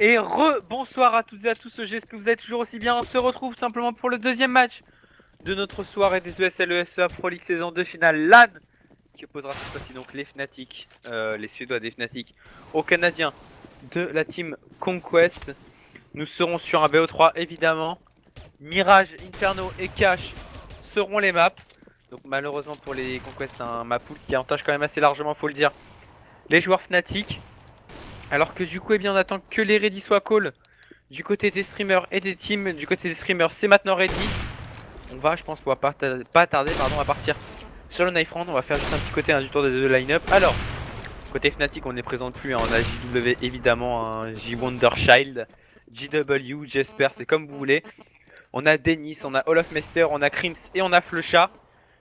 Et bonsoir à toutes et à tous, j'espère que vous allez toujours aussi bien. On se retrouve simplement pour le deuxième match de notre soirée des ESL ESEA Pro League saison 2 finale LAN qui opposera cette fois-ci donc les Fnatic, les Suédois des Fnatic aux Canadiens de la team Conquest. Nous serons sur un BO3 évidemment. Mirage, Inferno et Cash seront les maps. Donc malheureusement pour les Conquest, un map pool qui avantage quand même assez largement, faut le dire, les joueurs Fnatic. Alors que du coup, eh bien, on attend que les ready soient call du côté des streamers et des teams. Du côté des streamers, c'est maintenant ready. On va, je pense, pouvoir pas tarder à partir sur le knife round. On va faire juste un petit côté du tour des deux line-up. Alors, côté Fnatic, on n'est présente plus. On a JW évidemment, un J Wonderchild, JW, Jesper, c'est comme vous voulez. On a Denis, on a Olaf Mester, on a Crims et on a Flusha.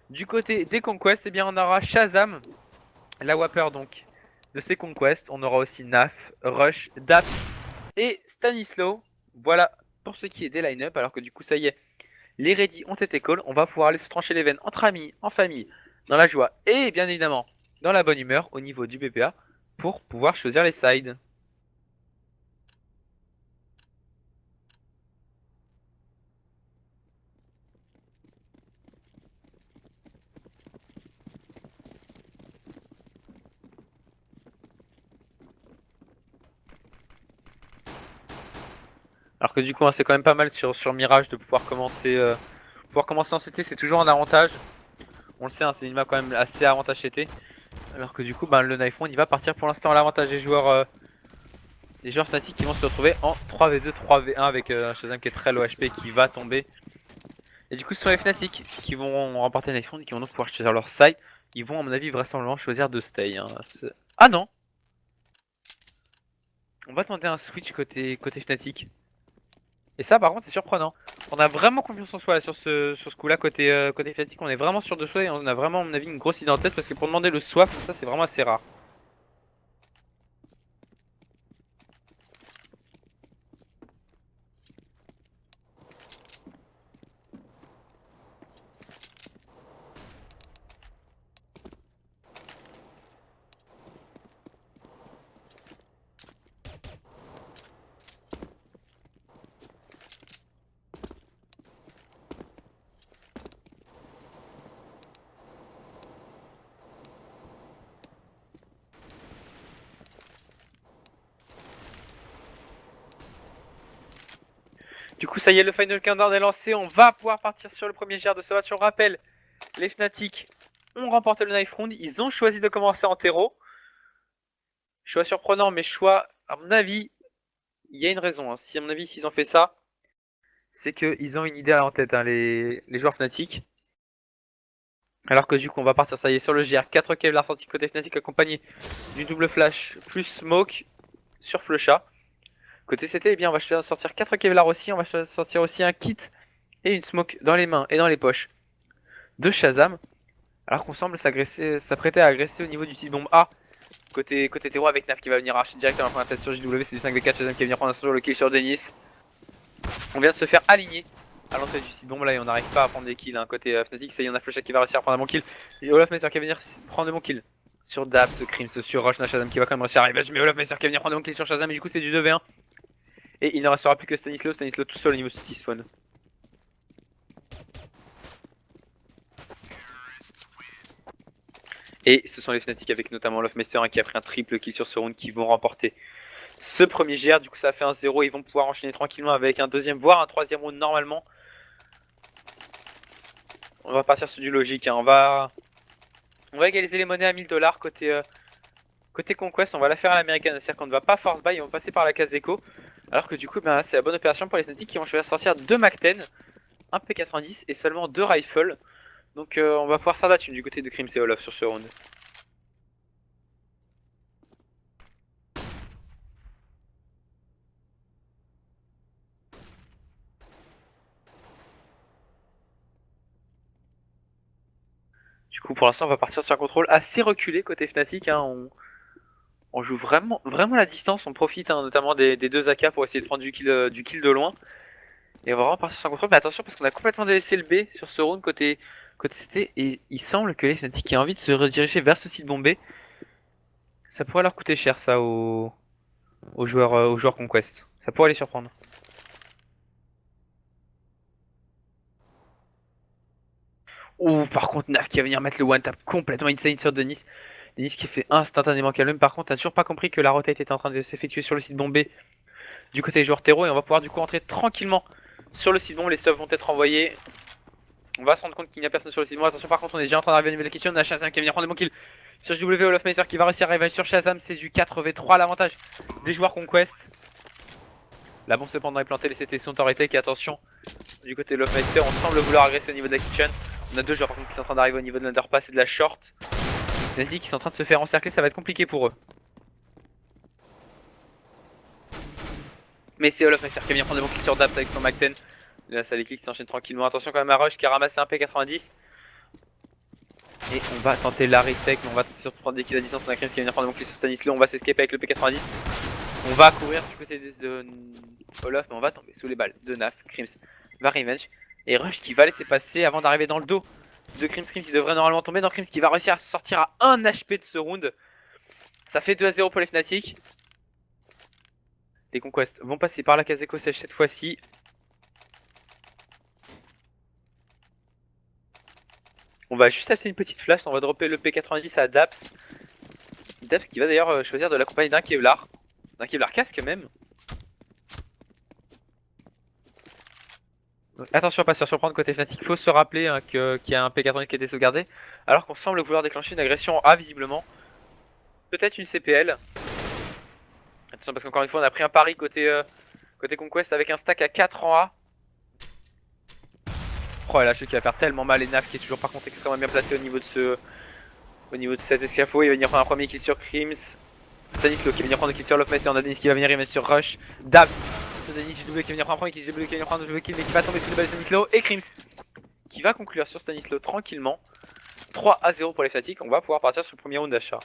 Du côté des Conquests, eh bien, on aura Shazam, la Wapper donc de ces Conquests. On aura aussi Naf, Rush, Dap et Stanislau. Voilà pour ce qui est des line-up. Alors que du coup, ça y est, les ready ont été call. On va pouvoir aller se trancher les veines entre amis, en famille, dans la joie et bien évidemment dans la bonne humeur au niveau du BPA pour pouvoir choisir les sides. Alors que du coup, c'est quand même pas mal sur Mirage de pouvoir commencer en CT, c'est toujours un avantage. On le sait, c'est une map quand même assez avantage CT. Alors que du coup, le Knife Round il va partir pour l'instant à l'avantage des joueurs statiques qui vont se retrouver en 3v2, 3v1 avec Shazam qui est très low HP qui va tomber. Et du coup, ce sont les Fnatic qui vont remporter le Knife Round et qui vont donc pouvoir choisir leur side. Ils vont, à mon avis, vraisemblablement choisir de stay. Ah non! On va tenter un switch côté Fnatic. Et ça, par contre, c'est surprenant. On a vraiment confiance en soi là, sur ce coup-là, côté Fnatic. On est vraiment sûr de soi et on a vraiment, à mon avis, une grosse idée en tête parce que pour demander le swap, ça, c'est vraiment assez rare. Du coup, ça y est, le final countdown est lancé. On va pouvoir partir sur le premier GR de ce match. On rappelle, les Fnatic ont remporté le Knife Round. Ils ont choisi de commencer en terreau. Choix surprenant, mais choix, à mon avis, il y a une raison. Si, à mon avis, s'ils ont fait ça, c'est qu'ils ont une idée en tête, les joueurs Fnatic. Alors que du coup, on va partir, ça y est, sur le GR. 4 Kevlar sorti côté Fnatic accompagné du double flash plus smoke sur Flusha. Côté CT, eh bien, on va sortir 4 Kevlar aussi. On va sortir aussi un kit et une smoke dans les mains et dans les poches de Shazam. Alors qu'on semble s'apprêter à agresser au niveau du site bombe A. Côté terreau avec Naf qui va venir arracher directement la tête sur JW. C'est du 5v4 Shazam qui va venir prendre un le kill sur Denis. On vient de se faire aligner à l'entrée du site bombe là et on n'arrive pas à prendre des kills. Côté Fnatic, ça y est, on a Flusha qui va réussir à prendre un bon kill. Et Olaf Messer qui va venir prendre de bons kills sur Dab, ce Crims, sur Rush, Shazam qui va quand même réussir à arriver. Mais Olaf Messer qui va venir prendre de bons kills sur Shazam et du coup c'est du 2v1. Et il ne restera plus que Stanislau tout seul au niveau de city spawn. Et ce sont les Fnatic avec notamment Lofmeister qui a pris un triple kill sur ce round qui vont remporter ce premier GR. Du coup, ça a fait un 0. Ils vont pouvoir enchaîner tranquillement avec un deuxième, voire un troisième round normalement. On va partir sur du logique. On va égaliser les monnaies à 1000$ côté Conquest. On va la faire à l'américaine. C'est-à-dire qu'on ne va pas force buy, on va passer par la case écho. Alors que du coup, c'est la bonne opération pour les Fnatic qui vont choisir de sortir 2 Mac-10, un P90 et seulement 2 rifles. Donc on va pouvoir s'en battre du côté de Crims et Olaf sur ce round. Du coup, pour l'instant, on va partir sur un contrôle assez reculé côté Fnatic. On joue vraiment la distance. On profite notamment des deux AK pour essayer de prendre du kill de loin. Et on va vraiment partir sur un contrôle. Mais attention, parce qu'on a complètement délaissé le B sur ce round côté CT. Et il semble que les Fnatic aient envie de se rediriger vers ce site bombé. Ça pourrait leur coûter cher, ça, aux joueurs Conquest. Ça pourrait les surprendre. Ouh, par contre, Naf qui va venir mettre le one tap complètement insane sur Denis. Denis qui fait instantanément calme. Par contre, t'as toujours pas compris que la rotate était en train de s'effectuer sur le site bombé du côté des joueurs terreau. Et on va pouvoir du coup entrer tranquillement sur le site bombe. Les stuffs vont être envoyés. On va se rendre compte qu'il n'y a personne sur le site bombe. Attention, par contre, on est déjà en train d'arriver au niveau de la question. On a Shazam qui va venir prendre des bons kills sur JW. Olofmeister qui va réussir à arriver sur Shazam. C'est du 4v3 à l'avantage des joueurs Conquest. La bombe cependant est plantée. Les CT sont en retake. Et attention, du côté de Olofmeister, on semble vouloir agresser au niveau de la kitchen. On a deux joueurs par contre qui sont en train d'arriver au niveau de l'underpass et de la short. Fnatic qui sont en train de se faire encercler, ça va être compliqué pour eux. Mais c'est Olofmeister qui vient prendre des bons kills sur Daps avec son Mac 10. Là, ça les clics s'enchaînent tranquillement. Attention quand même à Rush qui a ramassé un P90. Et on va tenter la retake, mais on va surtout prendre des kills à distance. On a Krims qui va venir prendre des bons kills sur Stanislas. On va s'escaper avec le P90. On va courir du côté de Olof, mais on va tomber sous les balles de Naf. Krims va revenge. Et Rush qui va laisser passer avant d'arriver dans le dos de Krims. Krims qui devrait normalement tomber. Dans Krims qui va réussir à sortir à 1 HP de ce round. Ça fait 2-0 pour les Fnatic. Les Conquest vont passer par la case éco sèche cette fois-ci. On va juste acheter une petite flash. On va dropper le P90 à Daps. Daps qui va d'ailleurs choisir de l'accompagner d'un Kevlar. D'un Kevlar casque même. Attention à pas se faire surprendre côté Fnatic. Faut se rappeler hein, qu'il y a un P90 qui a été sauvegardé. Alors qu'on semble vouloir déclencher une agression A visiblement. Peut-être une CPL. Attention parce qu'encore une fois on a pris un pari côté Conquest avec un stack à 4 en A. Oh là, je sais qu'il va faire tellement mal. Et Naf qui est toujours par contre extrêmement bien placé au niveau de cet escafaud. Il va venir prendre un premier kill sur Krims. Stanislo qui va venir prendre un kill sur Lofmeister. Et on a Denis qui va venir remettre sur Rush. Dab sur Denis, JW qui va venir prendre un premier kill, JW qui va venir prendre un double kill mais qui va tomber sous les balles de Stanislo. Et Krims qui va conclure sur Stanislo tranquillement. 3-0 pour les Fnatic. On va pouvoir partir sur le premier round d'achat.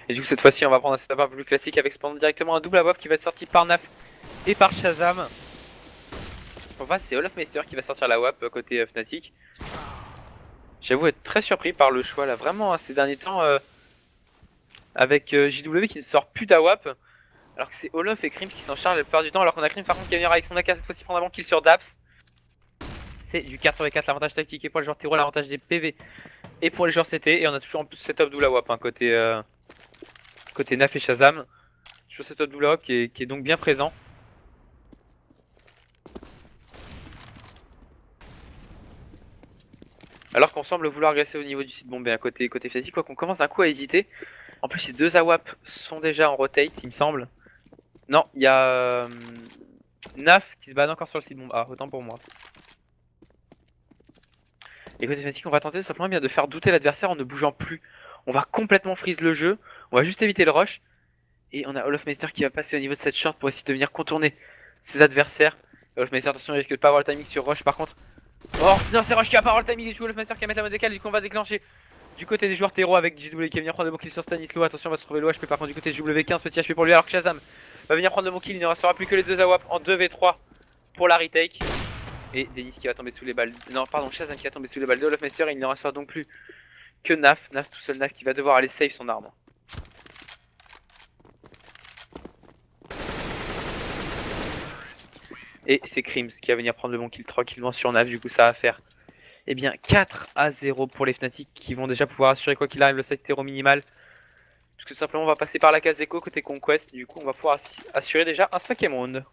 Et du coup cette fois-ci on va prendre un setup un peu plus classique avec cependant directement un double AWP qui va être sorti par Naf et par Shazam. En face c'est Olofmeister qui va sortir la WAP côté Fnatic. J'avoue être très surpris par le choix là, vraiment ces derniers temps avec JW qui ne sort plus d'AWAP. Alors que c'est Olof et Krims qui s'en chargent la plupart du temps, alors qu'on a Krims par contre qui va venir avec son AK cette fois-ci prendre un bon kill sur Daps. C'est du 4v4, l'avantage tactique et pour les joueurs terreau, l'avantage des PV et pour les joueurs CT. Et on a toujours en plus setup double AWAP hein, côté Naf et Shazam. Toujours setup double AWAP qui est donc bien présent. Alors qu'on semble vouloir agresser au niveau du site bombé à côté Fnatic, quoi qu'on commence un coup à hésiter. En plus, ces deux AWAP sont déjà en rotate, il me semble. Non, il y a Naf qui se bat encore sur le site bombe. Ah, autant pour moi. Et côté Fnatic, on va tenter simplement bien de faire douter l'adversaire en ne bougeant plus. On va complètement freeze le jeu. On va juste éviter le rush. Et on a Olofmeister qui va passer au niveau de cette short pour essayer de venir contourner ses adversaires. Olofmeister, attention, il risque de pas avoir le timing sur rush par contre. Oh non, c'est Rush qui a pas avoir le timing et tout. Olofmeister qui va mettre la mode décale. Du coup, on va déclencher du côté des joueurs terreau avec JW qui va venir prendre le bon kill sur Stanislo. Attention, on va se trouver le HP par contre du côté de JW15. Petit HP pour lui alors que Shazam va venir prendre le bon kill. Il ne restera plus que les deux AWAP en 2v3 pour la retake. Et Denis qui va tomber sous les balles. Non, pardon, Shazam qui va tomber sous les balles de Olofmeister. Et il ne restera donc plus que Naf. Naf tout seul, Naf qui va devoir aller save son arme. Et c'est Krims qui va venir prendre le bon kill tranquillement sur Naf. Du coup, ça va faire eh bien 4-0 pour les Fnatic qui vont déjà pouvoir assurer quoi qu'il arrive le set terreau minimal. Parce que tout simplement, on va passer par la case éco côté Conquest. Du coup, on va pouvoir assurer déjà un 5ème round.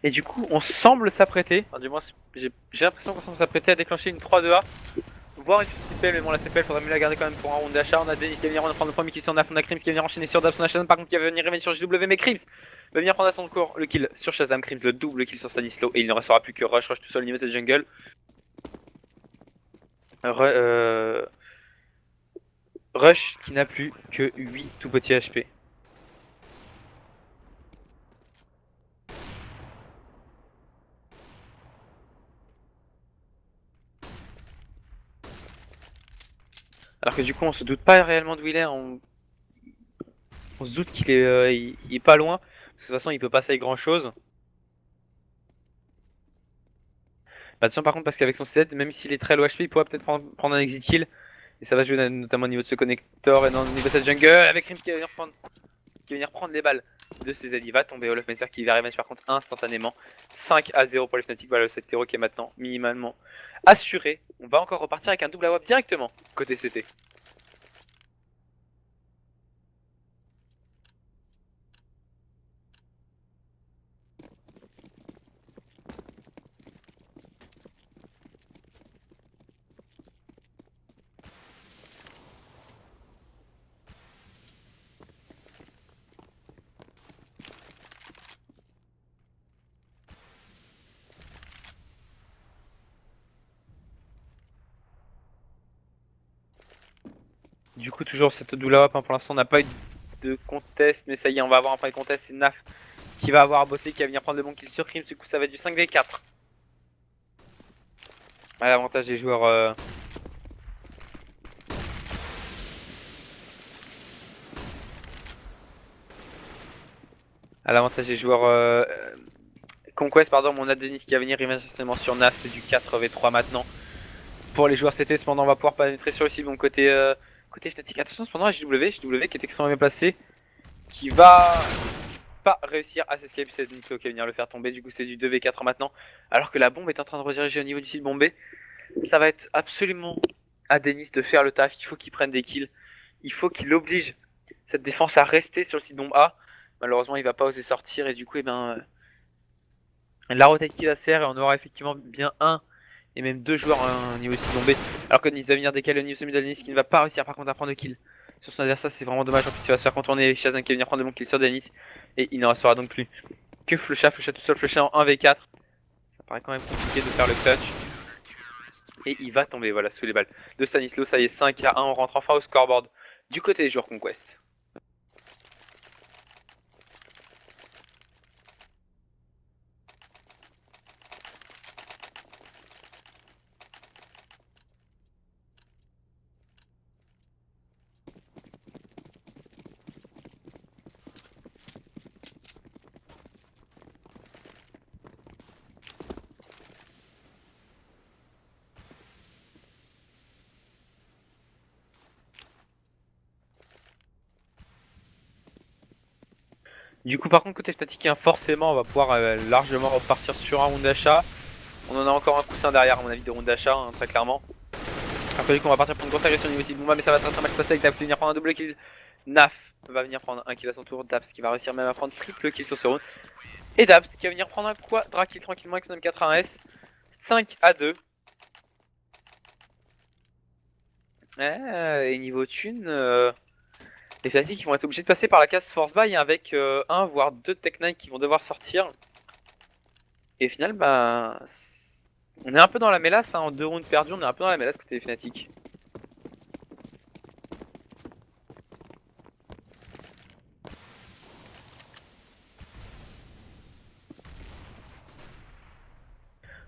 Et du coup, on semble s'apprêter, enfin, du moins j'ai l'impression qu'on semble s'apprêter à déclencher une 3-2A. voir une CPL, mais bon, la CPL faudrait mieux la garder quand même pour un round d'achat. On a Denis qui va venir prendre le premier kill sur Naf, on a Krims qui va venir enchaîner sur Dabs, on a Shazam par contre qui va venir revenge sur JW, mais Krims va venir prendre à son cours le kill sur Shazam, Krims le double kill sur Stanislo, et il ne restera plus que Rush tout seul au niveau de jungle. Rush qui n'a plus que 8 tout petits HP. Alors que du coup on se doute pas réellement d'où il est, on se doute qu'il est, il est pas loin, parce que de toute façon il peut pas savoir grand chose. Bah, attention par contre parce qu'avec son set, même s'il est très low HP, il pourra peut-être prendre un exit kill. Et ça va jouer notamment au niveau de ce connector et au niveau de cette jungle avec Rim qui va venir prendre les balles de ses alliés. Il va tomber Olaf Messer qui va revenge par contre instantanément. 5-0 pour les Fnatic. Voilà le 7-0 qui est maintenant minimalement assuré. On va encore repartir avec un double AWP directement côté CT. Du coup toujours cette double AWP hein. Pour l'instant on n'a pas eu de contest, mais ça y est on va avoir un premier contest. C'est Naf qui va avoir bossé, qui va venir prendre le bon kill sur Krims. Du coup ça va être du 5v4. À l'avantage des joueurs... À l'avantage des joueurs Conquest, pardon, on a Denis qui va venir éventuellement sur Naf, c'est du 4v3 maintenant. Pour les joueurs CT, cependant, on va pouvoir pénétrer sur le cible. Donc, côté Fnatic, attention, cependant, à JW qui est extrêmement bien placé, qui va pas réussir à s'escape. C'est Nico qui va venir le faire tomber. Du coup, c'est du 2v4 maintenant. Alors que la bombe est en train de rediriger au niveau du site bombé. Ça va être absolument à Denis de faire le taf. Il faut qu'il prenne des kills. Il faut qu'il oblige cette défense à rester sur le site bombe A. Malheureusement, il va pas oser sortir et du coup, la rotate qui va se faire et on aura effectivement bien un et même deux joueurs au niveau site bombé. Alors que Nice va venir décaler au niveau semi de Nice qui ne va pas réussir par contre à prendre de kill sur son adversaire. C'est vraiment dommage. En plus, il va se faire contourner Shazam qui va venir prendre de bons kills sur Denis. Et il ne restera donc plus que Flusha tout seul, Flusha en 1v4. Ça paraît quand même compliqué de faire le clutch. Et il va tomber voilà sous les balles de Stanislo. Ça y est, 5-1. On rentre enfin au scoreboard du côté des joueurs Conquest. Du coup, par contre, côté statique, hein, forcément, on va pouvoir largement repartir sur un round d'achat. On en a encore un coussin derrière, à mon avis, de round d'achat, hein, très clairement. Après, du coup, on va partir pour une grosse agression au niveau Bomba, mais ça va très mal se passer avec Daps qui va venir prendre un double kill. Naf va venir prendre un kill à son tour. Daps qui va réussir même à prendre triple kill sur ce round. Et Daps qui va venir prendre un quadra kill tranquillement avec son M4-1S. 5-2. Et niveau thune, les Fnatic vont être obligés de passer par la case force buy avec un voire deux Tech 9 qui vont devoir sortir. Et au final, bah, on est un peu dans la mélasse, hein, en 2 rounds perdus, on est un peu dans la mélasse côté des Fnatic.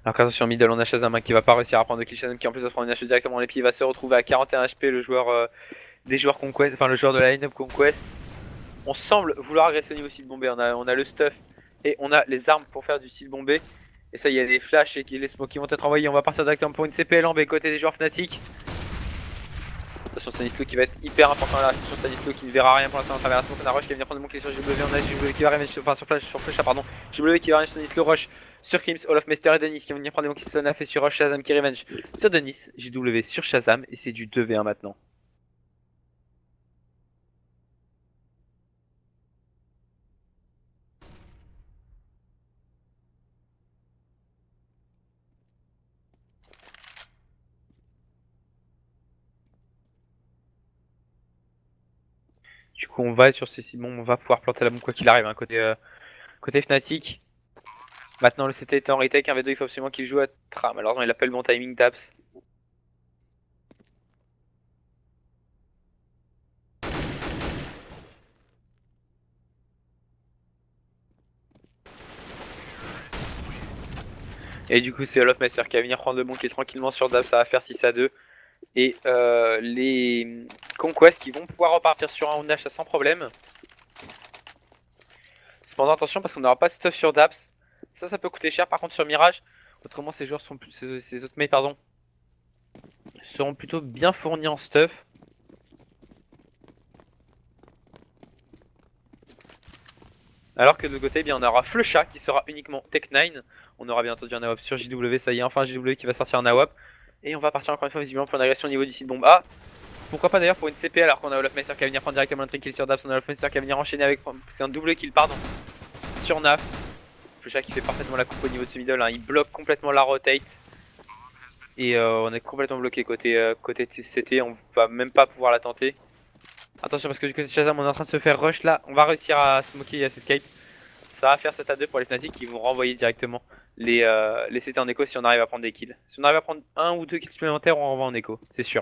Alors qu'attention, middle, on a Shazam qui va pas réussir à prendre de kill. Shazam qui en plus va se prendre une hache directement dans les pieds, il va se retrouver à 41 HP, le joueur des joueurs Conquest, enfin le joueur de la line-up Conquest. On semble vouloir agresser au niveau style bombé, on a le stuff et on a les armes pour faire du style bombé. Et ça, il y a des flashs et les smokes qui vont être envoyés. On va partir directement pour une CPL en B côté des joueurs Fnatic. Attention Stanislo qui va être hyper important là. Attention Stanislo qui ne verra rien pour l'instant à travers la smoke. On a Rush qui va venir prendre le bon clé sur JW. On a JW qui va revenir enfin sur Flash, pardon. JW qui va revenir sur Stanislo, Rush sur Krims, Olaf Mester et Denis qui vont venir prendre les bons clés sur Naf et sur Rush, Shazam qui revenge sur Denis, JW sur Shazam et c'est du 2v1 maintenant. coup on va être sur ces cibles, on va pouvoir planter la bombe quoi qu'il arrive, hein, côté Fnatic. Maintenant le CT est en retake, un V2 il faut absolument qu'il joue à Tram, alors il appelle le bon timing Taps. Et du coup c'est Olofmeister qui va venir prendre le bon qui est tranquillement sur Dab, ça va faire 6-2. Et les Conquest qui vont pouvoir repartir sur un round Nash sans problème. Cependant attention parce qu'on n'aura pas de stuff sur Daps. Ça peut coûter cher par contre sur Mirage. Autrement ces joueurs sont ces autres mates pardon seront plutôt bien fournis en stuff. Alors que de l'autre côté, eh bien, on aura Flusha qui sera uniquement Tech 9. On aura bien entendu un AWP sur JW, ça y est, enfin JW qui va sortir un AWP. Et on va partir encore une fois visiblement pour une agression au niveau du site bombe A. Pourquoi pas d'ailleurs pour une CP alors qu'on a Olofmeister qui va venir prendre directement un kill sur Daps, on a Olofmeister qui va venir enchaîner avec un double kill pardon sur Naf. Flusha qui fait parfaitement la coupe au niveau de ce middle, hein. Il bloque complètement la rotate. Et on est complètement bloqué côté CT, on va même pas pouvoir la tenter. Attention parce que du côté de Shazam on est en train de se faire rush là, on va réussir à smoker et à s'escape. Ça va faire 7-2 pour les Fnatic qui vont renvoyer directement les CT en écho si on arrive à prendre des kills. Si on arrive à prendre 1 ou 2 kills supplémentaires, on renvoie en écho, c'est sûr.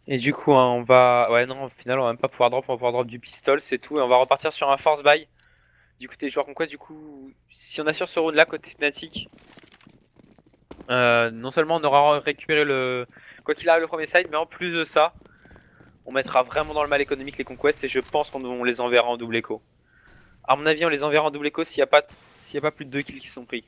Et du coup, hein, on va... Ouais, non, au final, on va même pas pouvoir drop du pistol, c'est tout. Et on va repartir sur un force buy. Du côté des joueurs conquest, du coup, si on assure ce round là côté Fnatic, non seulement on aura récupéré le... Quoi qu'il arrive le premier side, mais en plus de ça, on mettra vraiment dans le mal économique les conquests et je pense qu'on les enverra en double écho. À mon avis, on les enverra en double écho s'il n'y a pas plus de 2 kills qui sont pris.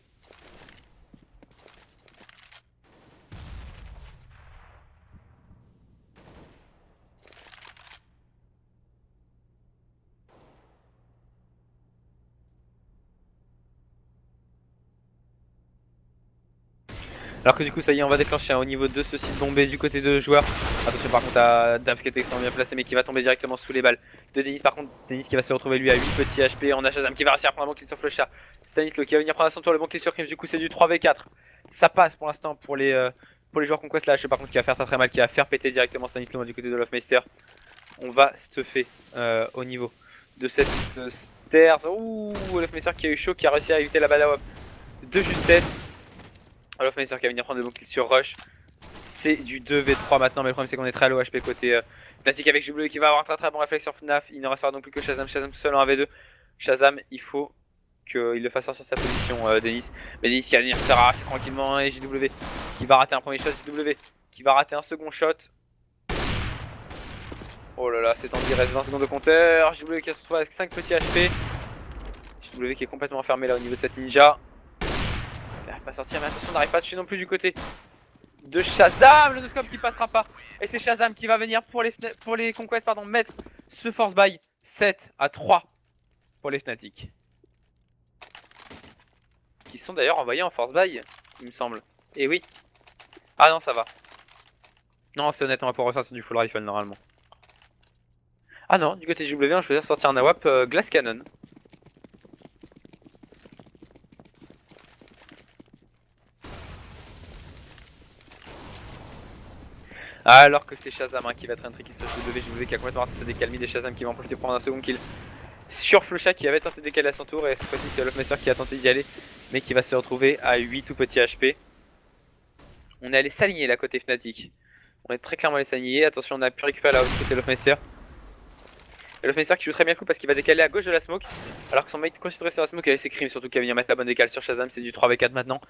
Alors que du coup ça y est on va déclencher au niveau de ce site bombé du côté de joueurs. Attention par contre à Dabs qui est extrêmement bien placé mais qui va tomber directement sous les balles de Denis. Par contre Denis qui va se retrouver lui à 8 petits HP. On a Shazam qui va réussir à prendre un bon kill sur Flusha. Stanislo qui va venir prendre à son tour le bon kill sur Crims. Du coup c'est du 3v4. Ça passe pour l'instant pour les joueurs Conquest. Là par contre qui va faire très mal, qui va faire péter directement Stanislo du côté de Lofmeister. On va stuffer au niveau de cette stairs. Ouh, Lofmeister qui a eu chaud, qui a réussi à éviter la balle de justesse. Olofmeister qui va venir prendre le bon kill sur Rush. C'est du 2v3 maintenant, mais le problème c'est qu'on est très low HP côté Fnatic avec JW qui va avoir un très bon réflexe sur FNAF. Il ne restera donc plus que Shazam tout seul en 1v2. Shazam, il faut qu'il le fasse sortir de sa position, Denis. Mais Denis qui va venir se faire arracher tranquillement et JW qui va rater un premier shot, JW qui va rater un second shot. Oh là là, c'est tendu, il reste 20 secondes de compteur. JW qui se retrouve avec 5 petits HP. JW qui est complètement enfermé là au niveau de cette ninja. Il n'arrive pas à sortir, mais attention, on n'arrive pas à tuer non plus du côté de Shazam, le noscope qui passera pas. Et c'est Shazam qui va venir pour les Conquest pardon, mettre ce force buy 7-3 pour les Fnatic. Qui sont d'ailleurs envoyés en force buy, il me semble. Et oui. Ah non, ça va. Non, c'est honnête, on va pouvoir ressortir du full rifle normalement. Ah non, du côté JW, je vais sortir un AWP Glass Cannon. Alors que c'est Shazam hein, qui va être un trick sur JW qui a complètement raté sa décalmie des Shazam qui va en profiter pour prendre un second kill sur Flusha qui avait tenté de décaler à son tour. Et cette fois-ci c'est Olofmeister qui a tenté d'y aller mais qui va se retrouver à 8 tout petits HP. On est allé s'aligner là côté Fnatic. On est très clairement allé s'aligner. Attention, on a pu récupérer la côté Olofmeister. Olofmeister qui joue très bien le coup parce qu'il va décaler à gauche de la smoke. Alors que son mate continue de rester sur la smoke avec ses crimes surtout qui va venir mettre la bonne décale sur Shazam. C'est du 3v4 maintenant.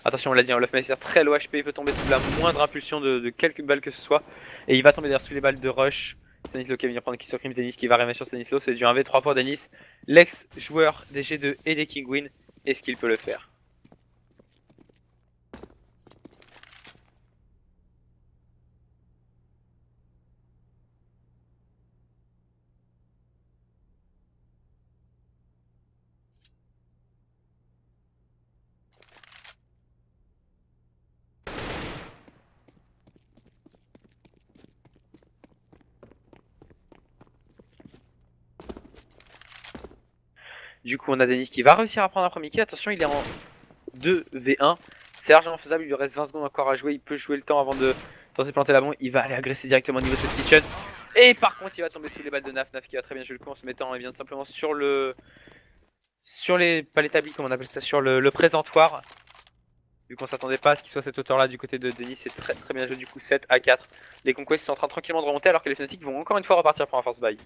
Attention, on l'a dit, Olofmeister très low HP. Il peut tomber sous la moindre impulsion de quelques balles que ce soit. Et il va tomber d'ailleurs sous les balles de Rush. Stanislo qui va venir prendre qui sur Crims. Denis qui va remettre sur Stanislo. C'est du 1v3 pour Denis. L'ex-joueur des G2 et des Kingwin. Est-ce qu'il peut le faire? Du coup, on a Denis qui va réussir à prendre un premier kill. Attention, il est en 2v1. C'est largement faisable, il lui reste 20 secondes encore à jouer. Il peut jouer le temps avant de tenter de planter la bombe. Il va aller agresser directement au niveau de cette kitchen. Et par contre, il va tomber sous les balles de Naf. Naf qui va très bien jouer le coup en se mettant bien simplement sur le. Sur les. Pas l'établi, comme on appelle ça, sur le présentoir. Vu qu'on s'attendait pas à ce qu'il soit cette hauteur là du côté de Denis, c'est très très bien joué du coup 7 à 4. Les Conquests sont en train tranquillement de remonter alors que les Fnatic vont encore une fois repartir pour un force buy.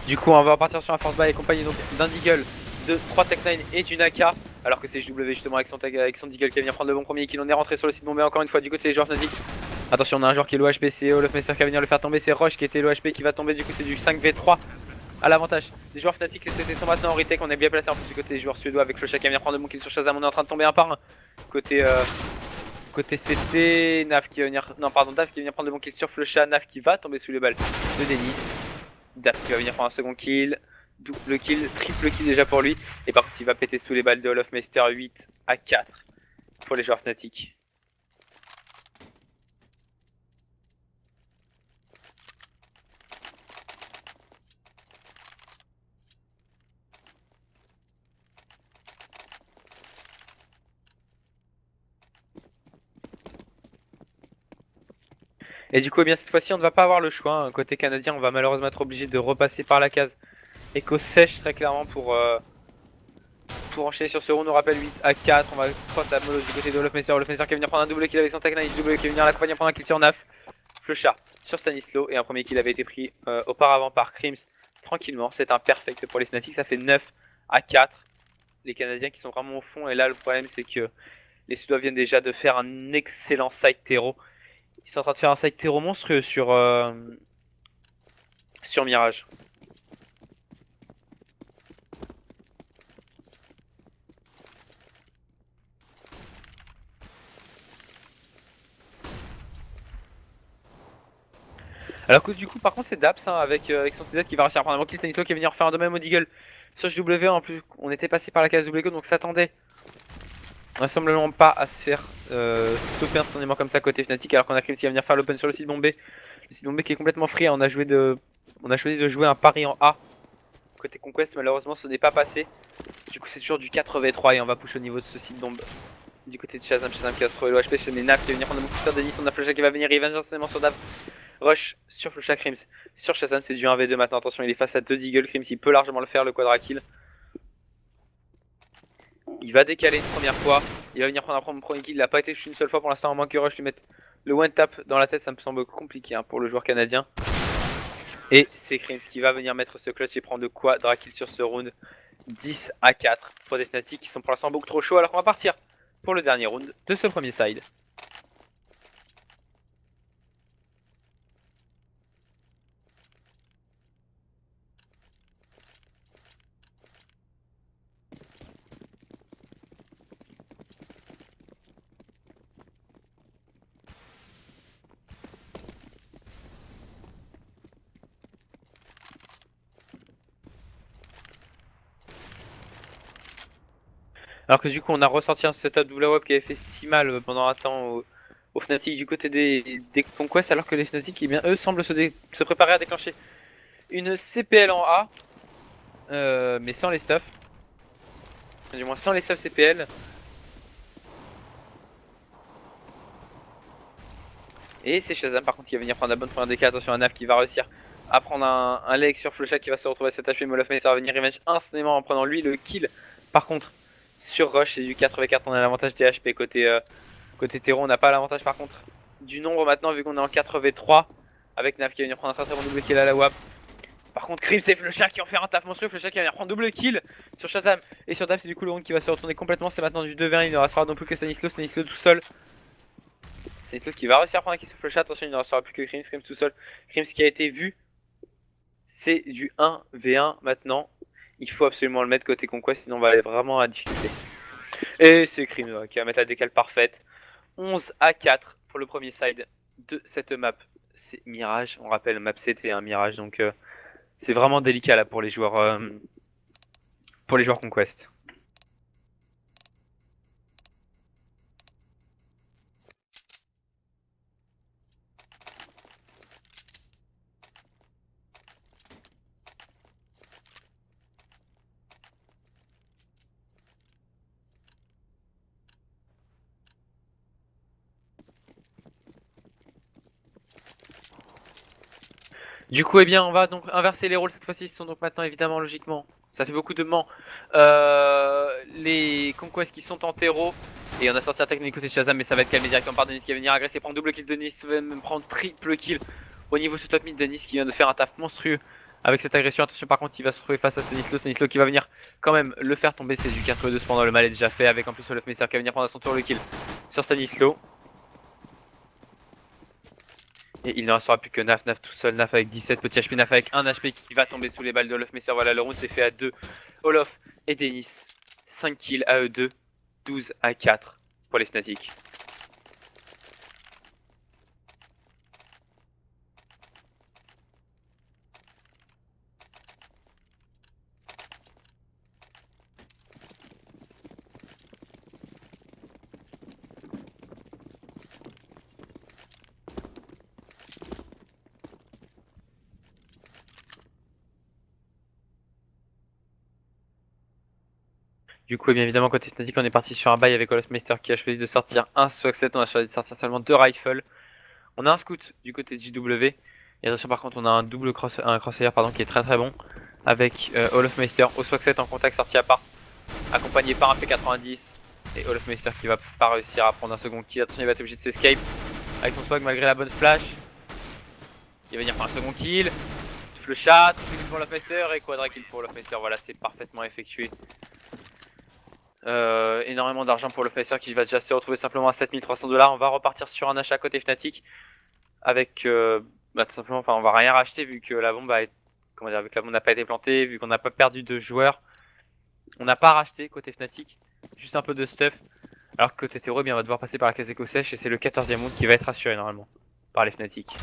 Du coup, on va repartir sur un force buy accompagné donc d'un Deagle, de 3 Tech9 et du Naka. Alors que c'est JW justement avec son Deagle qui va venir prendre le bon premier kill. On est rentré sur le site bombé encore une fois du côté des joueurs Fnatic. Attention, on a un joueur qui est low HP, c'est Olofmeister qui va venir le faire tomber. C'est Roche qui était low HP qui va tomber. Du coup, c'est du 5v3 à l'avantage des joueurs Fnatic. Les CT sont maintenant en retake. On est bien placé en plus du côté des joueurs suédois avec Flusha qui va venir prendre le bon kill sur Shazam. On est en train de tomber un par un. Côté CT, Naf qui va venir. Non, pardon, Daf qui va venir prendre le bon kill sur Flusha. Naf qui va tomber sous les balles de Denis. Daf qui va venir prendre un second kill. Double kill, triple kill déjà pour lui. Et par contre, il va péter sous les balles de Olofmeister 8 à 4 pour les joueurs Fnatic. Et du coup, eh bien cette fois-ci, on ne va pas avoir le choix. Hein. Côté canadien, on va malheureusement être obligé de repasser par la case Echo sèche très clairement pour enchaîner sur ce round. On rappelle 8 à 4. On va prendre la mollo du côté de Olofmeister. Olofmeister qui va venir prendre un double kill avec son Tech 9. Double qui va venir l'accompagner prendre un kill sur Naf. Flusha sur Stanislo. Et un premier kill avait été pris auparavant par Crims tranquillement. C'est un perfect pour les Fnatic. Ça fait 9 à 4. Les Canadiens qui sont vraiment au fond. Et là, le problème, c'est que les Suédois viennent déjà de faire un excellent side terreau. Ils sont en train de faire un side terreau monstrueux sur Mirage. Alors que du coup, par contre, c'est Daps hein, avec son CZ qui va réussir à prendre un bon kill. Stanislo qui va venir faire un de même au Deagle sur JW. En plus, on était passé par la case WQ donc s'attendait vraisemblablement pas à se faire stopper instantanément comme ça côté Fnatic. Alors qu'on a Crims qui va venir faire l'open sur le site bombé. Le site bombé qui est complètement free. On a choisi de jouer un pari en A. Côté Conquest, malheureusement, ce n'est pas passé. Du coup, c'est toujours du 4v3 et on va push au niveau de ce site bombe. Du côté de Shazam qui va se trouver le HP. C'est Naf qui va venir prendre un bon coup sur Denis. On a Flusha qui va venir revenge instantanément sur Daps. Rush sur Flusha Crims. Sur Shazam, c'est du 1v2 maintenant. Attention, il est face à 2 Deagle. Crims, il peut largement le faire, le quadra kill. Il va décaler une première fois. Il va venir prendre un premier kill. Il n'a pas été touché une seule fois pour l'instant, à moins que Rush lui mette le one tap dans la tête. Ça me semble compliqué hein, pour le joueur canadien. Et c'est Crims qui va venir mettre ce clutch et prendre le quadra kill sur ce round. 10 à 4 pour des Fnatic qui sont pour l'instant beaucoup trop chauds. Alors qu'on va partir pour le dernier round de ce premier side. Alors que du coup on a ressorti un setup double web qui avait fait si mal pendant un temps aux Fnatic du côté des Conquests, alors que les Fnatic eh bien, eux semblent se préparer à déclencher une CPL en A, mais sans les stuffs. Du moins sans les stuffs CPL. Et c'est Shazam par contre qui va venir prendre la bonne première DK. Attention à Naf qui va réussir à prendre un leg sur Flusha qui va se retrouver à cet HP. Molofmeister va venir revenge instantanément en prenant lui le kill. Par contre sur Rush c'est du 4v4, on a l'avantage des HP côté terreau. On n'a pas l'avantage par contre du nombre maintenant vu qu'on est en 4v3 avec Naf qui va venir prendre un très très bon double kill à la WAP. Par contre Crims et Flusha qui vont faire un taf monstrueux. Flusha qui va venir prendre double kill sur Shazam et sur Daf. C'est du coup le round qui va se retourner complètement. C'est maintenant du 2v1, il ne restera non plus que Stanislo tout seul. Stanislo qui va réussir à prendre un kill sur Flusha. Attention, il ne restera plus que Crims tout seul. Crims qui a été vu. C'est du 1v1 maintenant. Il faut absolument le mettre côté Conquest, sinon on va aller vraiment à la difficulté. Et c'est Crime qui va mettre la décale parfaite. 11-4 pour le premier side de cette map. C'est Mirage, on rappelle, map c'était un Mirage, donc c'est vraiment délicat là pour les joueurs Conquest. Du coup, eh bien, on va donc inverser les rôles cette fois-ci. Ce sont donc maintenant, évidemment, logiquement, ça fait beaucoup de moments, les Conquest qui sont en terreau. Et on a sorti la technique côté de Shazam, mais ça va être calmé directement par Denis qui va venir agresser, prendre double kill de Denis, va même prendre triple kill au niveau sous top mid. Denis qui vient de faire un taf monstrueux avec cette agression. Attention, par contre, il va se retrouver face à Stanislo. Stanislo qui va venir quand même le faire tomber. C'est du 4-2, cependant, le mal est déjà fait. Avec en plus Olofmeister qui va venir prendre à son tour le kill sur Stanislo. Et il ne restera plus que Naf tout seul, Naf avec 17, petit HP, Naf avec 1 HP qui va tomber sous les balles de Olofmeister. Voilà, le round s'est fait à 2. Olof et Denis, 5 kills à eux 2, 12-4 pour les Fnatic. Du coup, bien évidemment, côté Fnatic, on est parti sur un bail avec Olofmeister qui a choisi de sortir un Swagset. On a choisi de sortir seulement 2 rifles. On a un scout du côté de JW. Et attention, par contre, on a un double crosshair qui est très très bon. Avec Olofmeister au Swagset en contact sorti à part. Accompagné par un P90. Et Olofmeister qui va pas réussir à prendre un second kill. Attention, il va être obligé de s'escape avec son swag malgré la bonne flash. Il va venir faire un second kill. Flushat, kill pour Olofmeister et quadra kill pour Olofmeister. Voilà, c'est parfaitement effectué. Énormément d'argent pour Olofmeister qui va déjà se retrouver simplement à 7300 $. On va repartir sur un achat côté Fnatic avec tout simplement, enfin on va rien racheter vu que la bombe vu que la bombe n'a pas été plantée, vu qu'on n'a pas perdu de joueurs. On n'a pas racheté côté Fnatic, juste un peu de stuff. Alors que côté Théro, on va devoir passer par la case éco-sèche et c'est le 14e round qui va être assuré normalement par les Fnatic.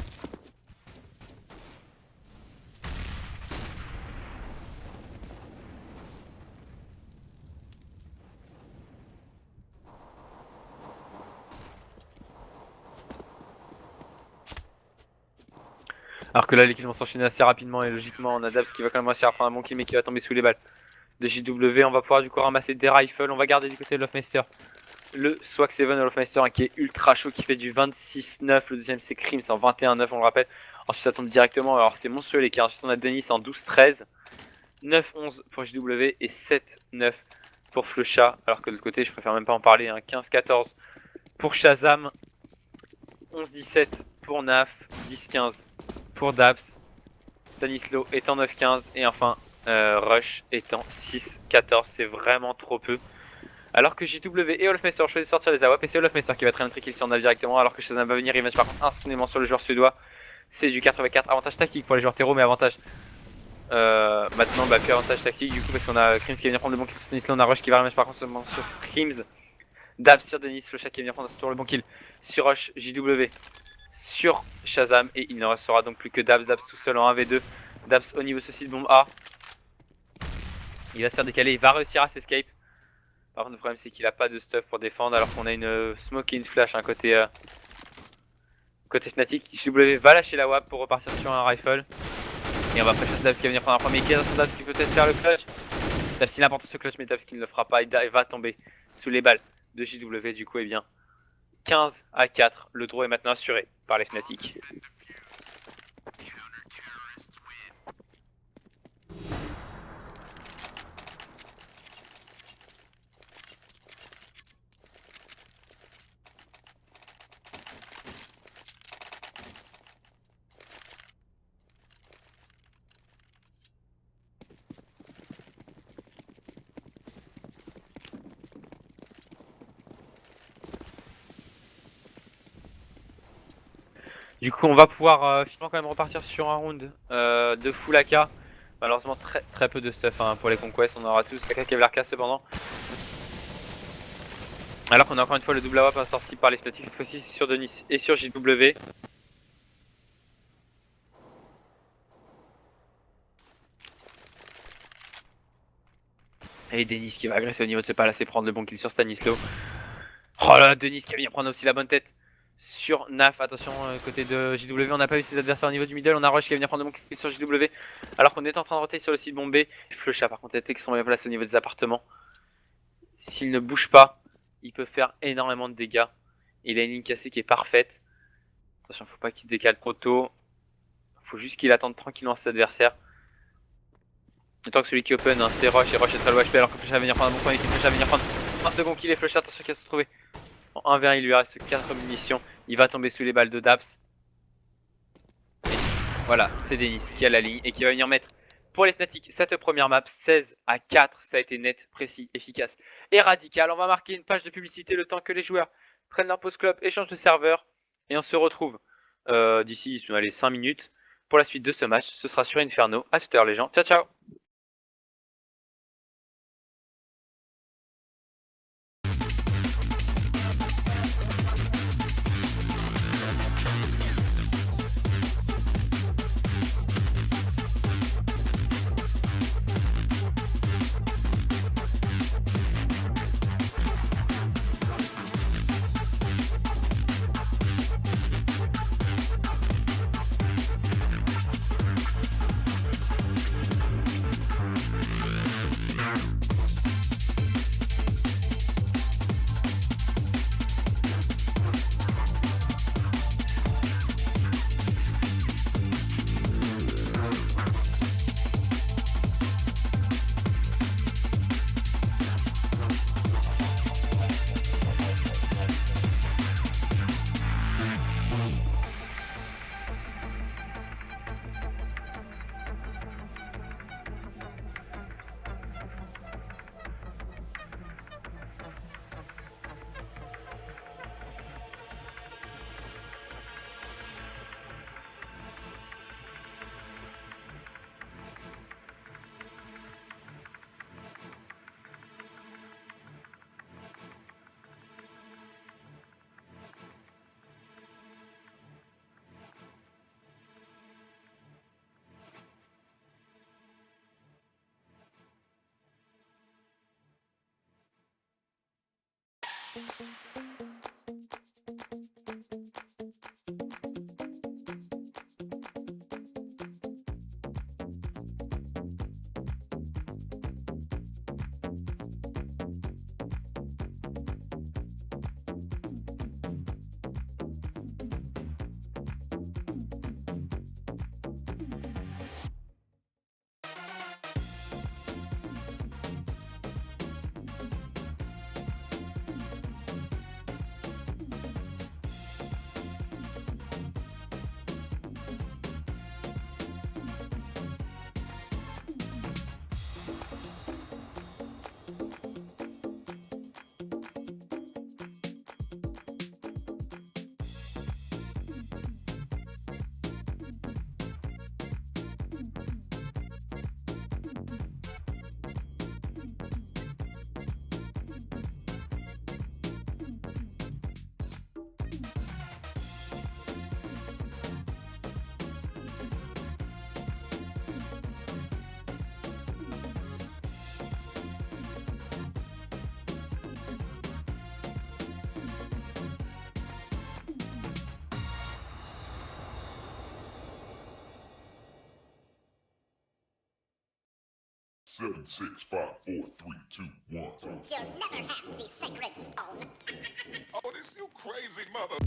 Alors que là les kills vont s'enchaîner assez rapidement et logiquement on a Dabs qui va quand même réussir à prendre un bon kill mais qui va tomber sous les balles de JW. On va pouvoir du coup ramasser des rifles, on va garder du côté de Olofmeister le Swag 7 de Olofmeister qui est ultra chaud, qui fait du 26-9, le deuxième c'est Crims en 21-9 on le rappelle. Ensuite ça tombe directement, alors c'est monstrueux les kills. Ensuite on a Denis en 12-13, 9-11 pour JW et 7-9 pour Flusha. Alors que de l'autre côté je préfère même pas en parler, hein. 15-14 pour Shazam, 11-17 pour Naf, 10-15 pour Dabs, Stanislo étant 9-15 et enfin Rush étant 6-14, c'est vraiment trop peu. Alors que JW et Olofmeister ont choisi de sortir les AWP et c'est Olofmeister qui va traîner un trick kill sur Naf directement, alors que Shazam va venir revenge par contre instantanément sur le joueur suédois. C'est du 84, avantage tactique pour les joueurs terreau mais avantage maintenant plus avantage tactique du coup parce qu'on a Crims qui va venir prendre le bon kill sur Stanislo, on a Rush qui va revenge par contre seulement sur Crims, Dabs sur Denis, Flusha qui va venir prendre à son tour le bon kill sur Rush, JW sur Shazam et il ne restera donc plus que Dabs tout seul en 1v2. Dabs au niveau ceci de bombe A. Il va se faire décaler, il va réussir à s'escape. Par contre le problème c'est qu'il a pas de stuff pour défendre alors qu'on a une smoke et une flash côté Fnatic. JW va lâcher la WAP pour repartir sur un rifle. Et on va presser Dabs qui va venir prendre un premier kill. Dabs qui peut peut-être faire le clutch. Dabs il important ce clutch mais Dabs qui ne le fera pas, il va tomber sous les balles de JW. Du coup 15-4, le draw est maintenant assuré par les Fnatic. Du coup on va pouvoir finalement quand même repartir sur un round de full AK. Malheureusement très peu de stuff pour les conquests, on aura tous AK Kevlar K cependant. Alors qu'on a encore une fois le double AWP sorti par les Fnatic, cette fois-ci sur Denis et sur JW. Et Denis qui va agresser au niveau de ce palace et prendre le bon kill sur Stanislo. Oh là, Denis qui va venir prendre aussi la bonne tête sur Naf. Attention, côté de JW, on n'a pas eu ses adversaires au niveau du middle. On a Rush qui va venir prendre le bon kill sur JW. Alors qu'on est en train de roter sur le site bombé. Flusha par contre est extrêmement bien placé au niveau des appartements. S'il ne bouge pas, il peut faire énormément de dégâts. Il a une ligne cassée qui est parfaite. Attention, faut pas qu'il se décale trop tôt. Faut juste qu'il attende tranquillement ses adversaires. Le temps que celui qui open, hein, c'est Rush et Rush est très low HP alors que Flusha va venir prendre un bon point et que Flusha va venir prendre un second kill et Flusha, attention qu'il va se retrouver en 1v1, il lui reste 4 munitions. Il va tomber sous les balles de Daps. Et voilà, c'est Denis qui a la ligne et qui va venir mettre pour les Fnatic cette première map 16-4. Ça a été net, précis, efficace et radical. On va marquer une page de publicité le temps que les joueurs prennent leur pause club, échangent de serveur. Et on se retrouve d'ici 5 minutes pour la suite de ce match. Ce sera sur Inferno. A tout à l'heure les gens. Ciao ciao. Seven, 6, 5, 4, 3, 2, 1. You'll never have the sacred stone. Oh, this you crazy mother.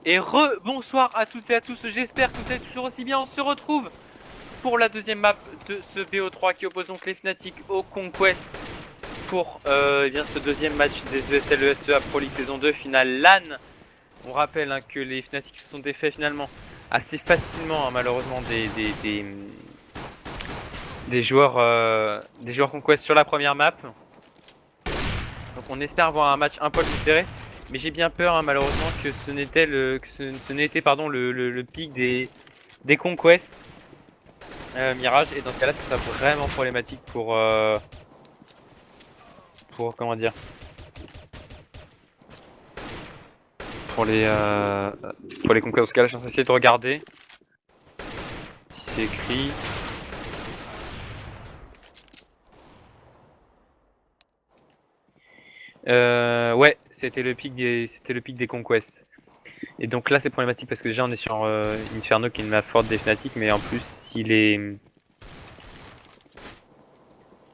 Et bonsoir à toutes et à tous, j'espère que vous allez toujours aussi bien. On se retrouve pour la deuxième map de ce BO3 qui oppose donc les Fnatic au Conquest pour bien ce deuxième match des ESL ESEA Pro League saison 2 finale LAN. On rappelle que les Fnatic se sont défaits finalement assez facilement malheureusement des joueurs Conquest sur la première map. Donc on espère voir un match un poil plus serré. Mais j'ai bien peur malheureusement que ce n'était le pic des Conquest Mirage, et dans ce cas-là ce sera vraiment problématique pour comment dire, pour les Conquest. Dans ce cas-là je suis essayer de regarder si c'est écrit. Ouais, c'était le pic des Conquest. Et donc là c'est problématique parce que déjà on est sur Inferno qui est une map forte des Fnatic, mais en plus s'il est,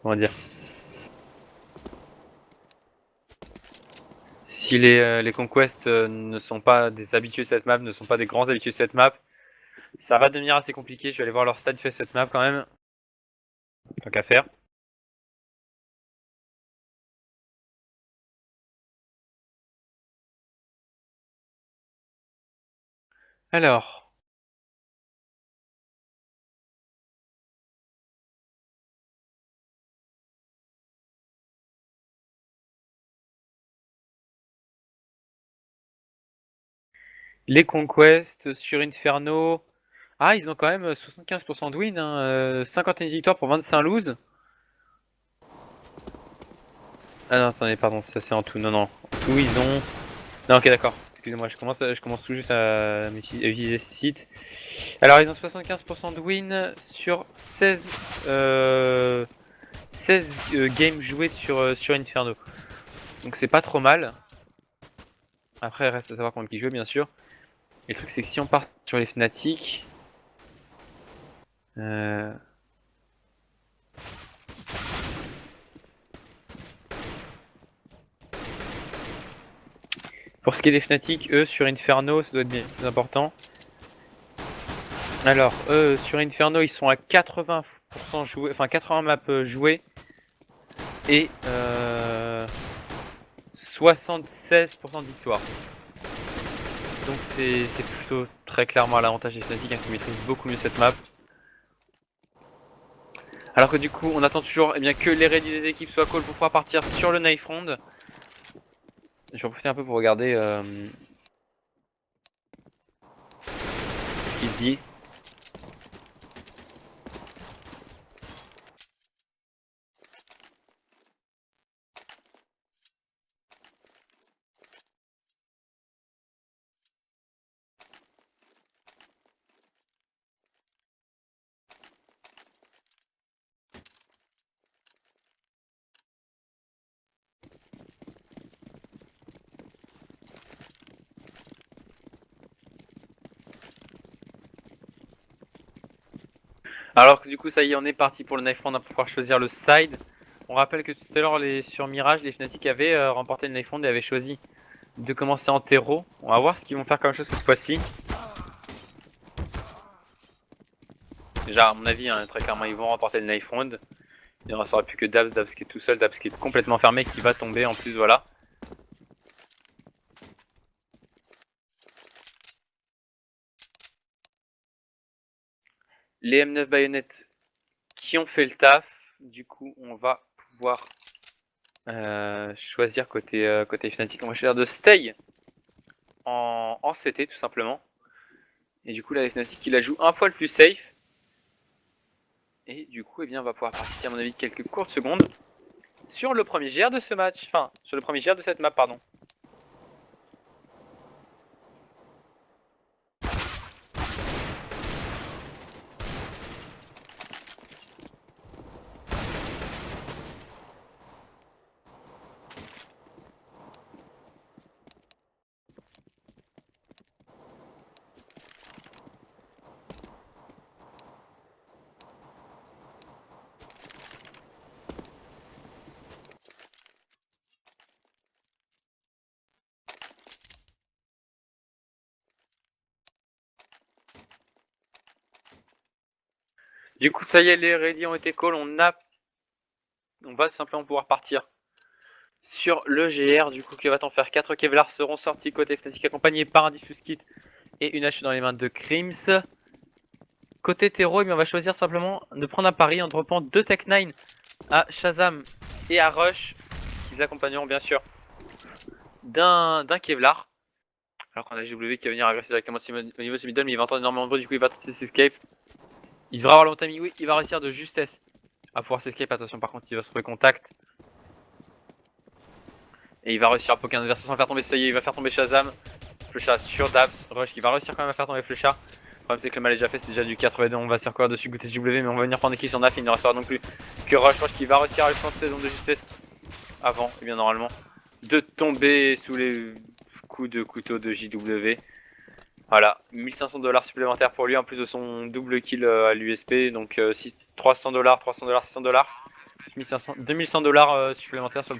comment dire, si les Conquest ne sont pas des habitués de cette map, ne sont pas des grands habitués de cette map, ça va devenir assez compliqué. Je vais aller voir leur stade fait cette map quand même, tant qu'à faire. Alors, les Conquest sur Inferno. Ah, ils ont quand même 75% de win, hein, 51 victoires pour 25 lose. Ah non, attendez, pardon, ça c'est en tout. Non, non. En tout, ils ont. Non, ok, d'accord. Excusez-moi, je commence tout juste à utiliser ce site. Alors, ils ont 75% de win sur 16 games joués sur Inferno. Donc, c'est pas trop mal. Après, il reste à savoir comment ils jouent, bien sûr. Et le truc, c'est que si on part sur les Fnatic. Pour ce qui est des Fnatic, eux, sur Inferno, ça doit être bien plus important. Alors, eux, sur Inferno, ils sont à 80% joués, enfin 80 maps jouées. Et 76% de victoire. Donc c'est plutôt très clairement à l'avantage des Fnatic, qui maîtrisent beaucoup mieux cette map. Alors que du coup, on attend toujours que les ready des équipes soient call pour pouvoir partir sur le knife round. Je vais en profiter un peu pour regarder ce qu'il dit. Alors que du coup, ça y est, on est parti pour le knife round, on va pouvoir choisir le side. On rappelle que tout à l'heure, sur Mirage, les Fnatic avaient remporté le knife round et avaient choisi de commencer en terreau. On va voir ce qu'ils vont faire comme chose cette fois-ci. Déjà, à mon avis, très clairement, ils vont remporter le knife round. Il ne restera plus que Dabs qui est tout seul, Dabs qui est complètement fermé, qui va tomber en plus, voilà. Les M9 baïonnettes qui ont fait le taf. Du coup, on va pouvoir choisir côté Fnatic. On va choisir de stay en CT tout simplement. Et du coup, là, les Fnatic, il la joue un poil plus safe. Et du coup, on va pouvoir participer à mon avis quelques courtes secondes sur le premier GR de ce match. Enfin, sur le premier GR de cette map, pardon. Du coup, ça y est, les ready ont été call. On va simplement pouvoir partir sur le GR. Du coup, qui va t'en faire 4 Kevlar seront sortis côté Fnatic, accompagnés par un Diffuse Kit et une hache dans les mains de Crims. Côté Terreau, on va choisir simplement de prendre un pari en dropant 2 Tech9 à Shazam et à Rush, qui les accompagneront bien sûr d'un Kevlar. Alors qu'on a JW qui va venir agresser directement au niveau de ce middle, mais il va entendre énormément de bruit, du coup il va tenter s'escape. Il devrait avoir le bon timing, oui, il va réussir de justesse à pouvoir s'escape. Attention, par contre, il va se trouver contact. Et il va réussir à poker un adversaire sans le faire tomber. Ça y est, il va faire tomber Shazam. Flecha sur Dabs. Rush qui va réussir quand même à faire tomber Flecha. Le problème, c'est que le mal est déjà fait, c'est déjà du 82. On va se recouvrir dessus, goûter JW, mais on va venir prendre des kills sur Naf. Il ne restera non plus que Rush. Rush qui va réussir à le lancer donc de justesse avant, et bien normalement, de tomber sous les coups de couteau de JW. Voilà, 1500 $ supplémentaires pour lui en plus de son double kill à l'USP. Donc 300 $, 300 $, 600 $. 2100 $ supplémentaires sur le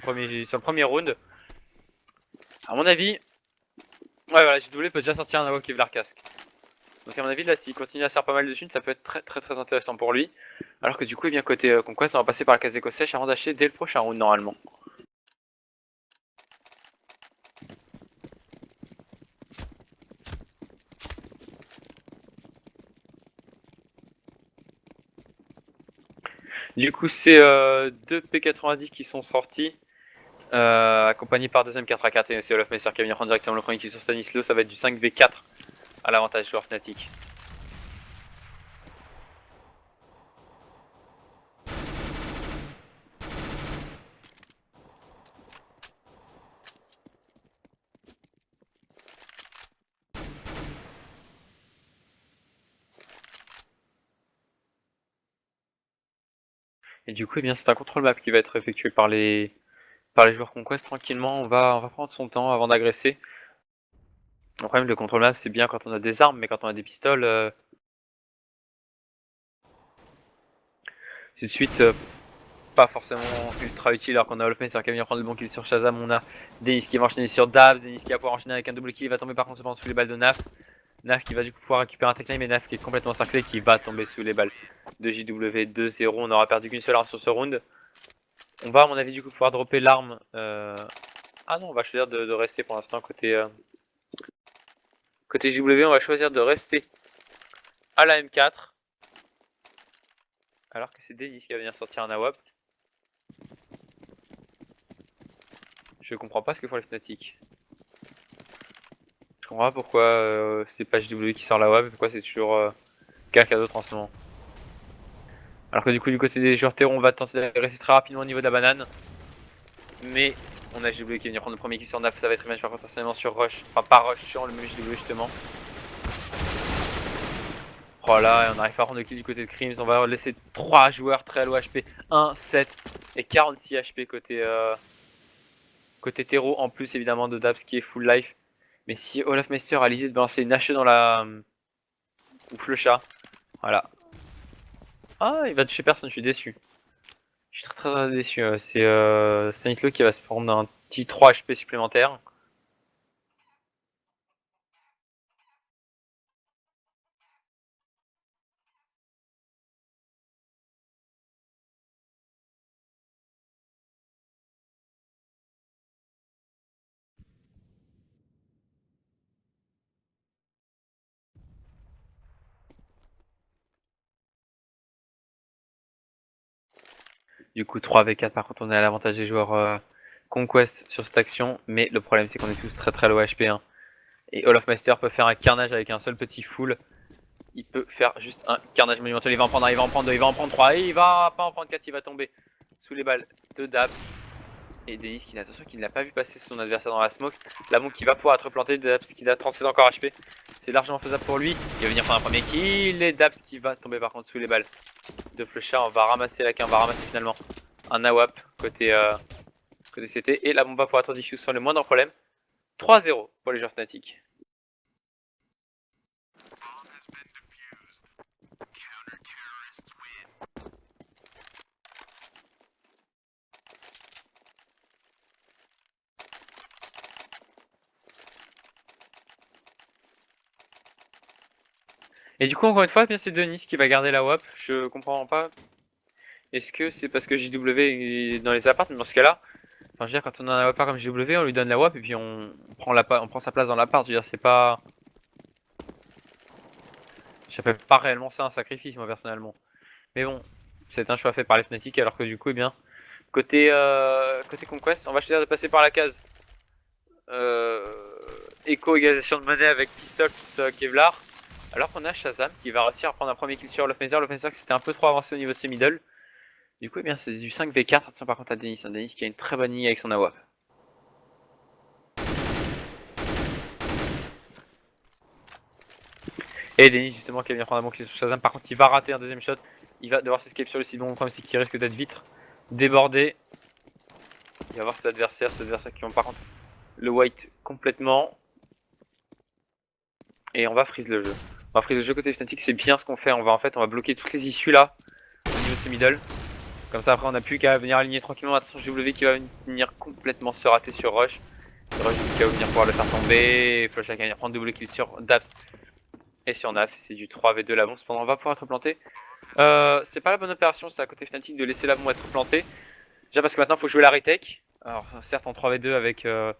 premier round. À mon avis, ouais, voilà, JW peut déjà sortir un AWP Kevlar casque. Donc à mon avis, là, s'il continue à se faire pas mal de thunes, ça peut être très intéressant pour lui. Alors que du coup, eh bien côté Conquest, on va passer par la case éco-sèche avant d'acheter dès le prochain round normalement. Du coup, c'est 2 P90 qui sont sortis. Accompagné par deuxième 4 et c'est Olaf Messer qui va venir prendre directement le premier qui sur Stanislo. Ça va être du 5v4 à l'avantage joueur Fnatic. Et du coup, eh bien, c'est un contrôle map qui va être effectué par les joueurs Conquest tranquillement. On va prendre son temps avant d'agresser. Le problème, le contrôle map, c'est bien quand on a des armes, mais quand on a des pistoles, c'est de suite pas forcément ultra utile. Alors qu'on a Olaf Messer qui va venir prendre le bon kill sur Shazam. On a Denis qui va enchaîner sur Dabs. Denis qui va pouvoir enchaîner avec un double kill. Il va tomber par contre sous les balles de Naf. Naf qui va du coup pouvoir récupérer un technique, mais Naf qui est complètement encerclé, qui va tomber sous les balles de JW 2-0. On n'aura perdu qu'une seule arme sur ce round. On va à mon avis du coup pouvoir dropper l'arme. Ah non, on va choisir de rester pour l'instant côté JW. On va choisir de rester à la M4. Alors que c'est Denis qui va venir sortir un AWP. Je comprends pas ce que font les Fnatic. Je comprends pas pourquoi c'est pas JW qui sort la WAP et pourquoi c'est toujours quelqu'un d'autre en ce moment. Alors que du coup, du côté des joueurs terreau, on va tenter d'agresser très rapidement au niveau de la banane. Mais on a JW qui va venir prendre le premier kill sur Naf. Ça va être très bien par contre personnellement sur Rush. Enfin, pas Rush, sur le même JW justement. Voilà, et on arrive à prendre le kill du côté de Crims. On va laisser 3 joueurs très low HP. 1, 7 et 46 HP côté terreau. En plus évidemment de Dabs qui est full life. Mais si Olaf Meister a l'idée de balancer une hache dans la... ou Flecha, voilà. Ah, il va toucher personne, je suis déçu. Je suis très déçu. C'est Stanislo qui va se prendre un petit 3 HP supplémentaire. Du coup, 3v4, par contre, on est à l'avantage des joueurs Conquest sur cette action. Mais le problème, c'est qu'on est tous très low HP. Hein. Et Olaf Meister peut faire un carnage avec un seul petit full. Il peut faire juste un carnage monumental. Il va en prendre un, il va en prendre deux, il va en prendre 3. Et il va pas en prendre 4, il va tomber sous les balles de Dab. Et Denis qui, attention, qui ne l'a pas vu passer son adversaire dans la smoke. La bombe qui va pouvoir être plantée, Dabs qui a 37 encore HP. C'est largement faisable pour lui. Il va venir prendre un premier kill. Et Dabs qui va tomber par contre sous les balles de Flecha. On va ramasser la queue, on va ramasser finalement un AWP côté CT. Et la bombe va pouvoir être diffuse sans le moindre problème. 3-0 pour les joueurs Fnatic. Et du coup, encore une fois, eh bien c'est Denis qui va garder la WAP. Je comprends pas. Est-ce que c'est parce que JW est dans les apparts? Mais dans ce cas-là, enfin, je veux dire, quand on a un appart comme JW, on lui donne la WAP et puis on prend sa place dans l'appart. Je veux dire, c'est pas. J'appelle pas réellement ça un sacrifice, moi personnellement. Mais bon, c'est un choix fait par les Fnatic, alors que du coup, eh bien, côté Conquest, on va choisir de passer par la case Echo égalisation de monnaie avec Pistol plus Kevlar. Alors qu'on a Shazam qui va réussir à prendre un premier kill sur l'offensive. L'offensive qui c'était un peu trop avancé au niveau de ses middle. Du coup, eh bien, c'est du 5v4. Attention par contre à Denis. Denis qui a une très bonne ligne avec son AWAP. Et Denis justement qui va venir prendre un bon kill sur Shazam. Par contre, il va rater un deuxième shot. Il va devoir s'escape sur le site. Bon, le problème c'est qu'il risque d'être vite débordé. Il va voir ses adversaires qui ont par contre le white complètement. Et on va freeze le jeu. On va freeze le jeu côté Fnatic, c'est bien ce qu'on fait. On va bloquer toutes les issues là au niveau de ces middle. Comme ça après on n'a plus qu'à venir aligner tranquillement. Attention JW qui va venir complètement se rater sur Rush. Rush qui va venir pouvoir le faire tomber. Flush qui va venir prendre double kill sur Daps et sur Naf. C'est du 3v2 la bombe. Cependant on va pouvoir être planté. C'est pas la bonne opération ça à côté Fnatic de laisser la bombe être plantée. Déjà parce que maintenant il faut jouer la retake. Alors certes en 3v2 avec un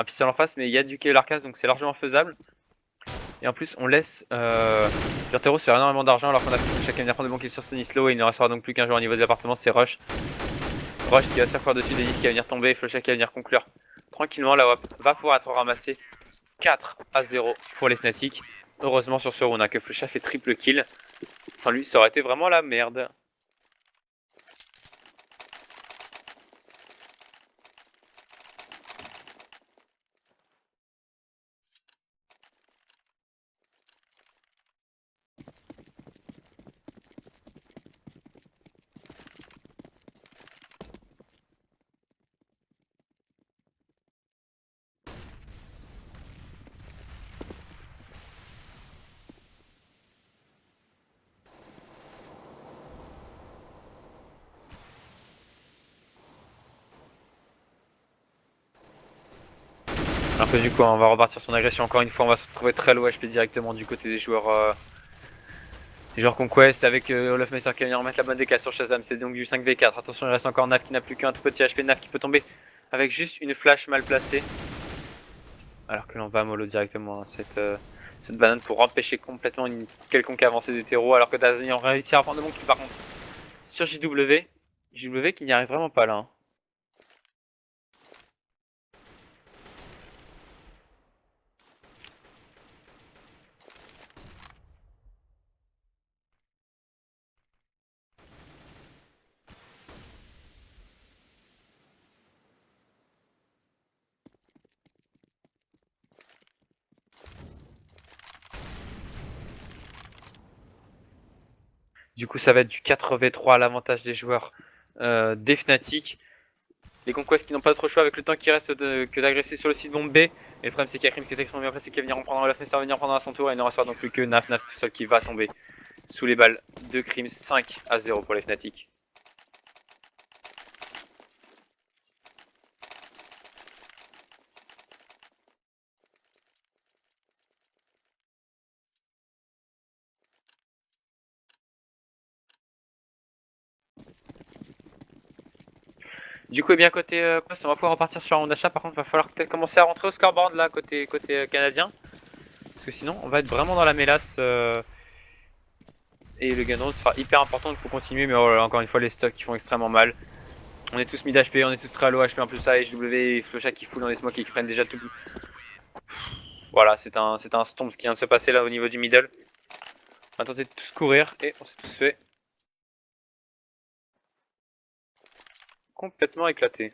pistol en face, mais il y a du Kevlar case donc c'est largement faisable. Et en plus on laisse Purteros faire énormément d'argent alors qu'on a chacun venir prendre des bons kills sur Stanislow et il ne restera donc plus qu'un joueur au niveau des appartements, c'est Rush. Rush qui va se faire dessus, Denis qui va venir tomber, Flusha qui va venir conclure. Tranquillement la WAP va pouvoir être ramassée 4-0 pour les Fnatic. Heureusement sur ce round que Flusha fait triple kill. Sans lui ça aurait été vraiment la merde. Alors que du coup on va repartir son agression encore une fois, on va se retrouver très low HP directement du côté des joueurs Conquest avec Olaf Messer qui va venir remettre la bonne décale sur Shazam, c'est donc du 5v4. Attention il reste encore Naf qui n'a plus qu'un tout petit HP, Naf qui peut tomber avec juste une flash mal placée. Alors que l'on va mollo directement cette banane pour empêcher complètement une quelconque avancée des terreaux, alors que Dazni en réussit à prendre de bon kill par contre sur JW. JW qui n'y arrive vraiment pas là. Hein. Du coup ça va être du 4v3 à l'avantage des joueurs des Fnatic. Les Conquest qui n'ont pas d'autre choix avec le temps qui reste que d'agresser sur le site bombe B. Et le problème c'est qu'Akrim qui est extrêmement bien pressé, qui va venir en prendre la fenêtre, venir prendre à son tour et il ne restera donc plus que Naf tout seul qui va tomber sous les balles de Krim. 5-0 pour les Fnatic. Du coup, eh bien côté Quest, on va pouvoir repartir sur un round d'achat. Par contre, il va falloir peut-être commencer à rentrer au scoreboard là, côté canadien. Parce que sinon, on va être vraiment dans la mélasse. Et le gain sera hyper important, il faut continuer. Mais oh là, encore une fois, les stocks qui font extrêmement mal. On est tous mid HP, on est tous très low HP en plus ça. Et JW et Flocha qui fout dans les smokes et qui prennent déjà tout. Voilà, c'est un stomp ce qui vient de se passer là au niveau du middle. On va tenter de tous courir et on s'est tous fait complètement éclater.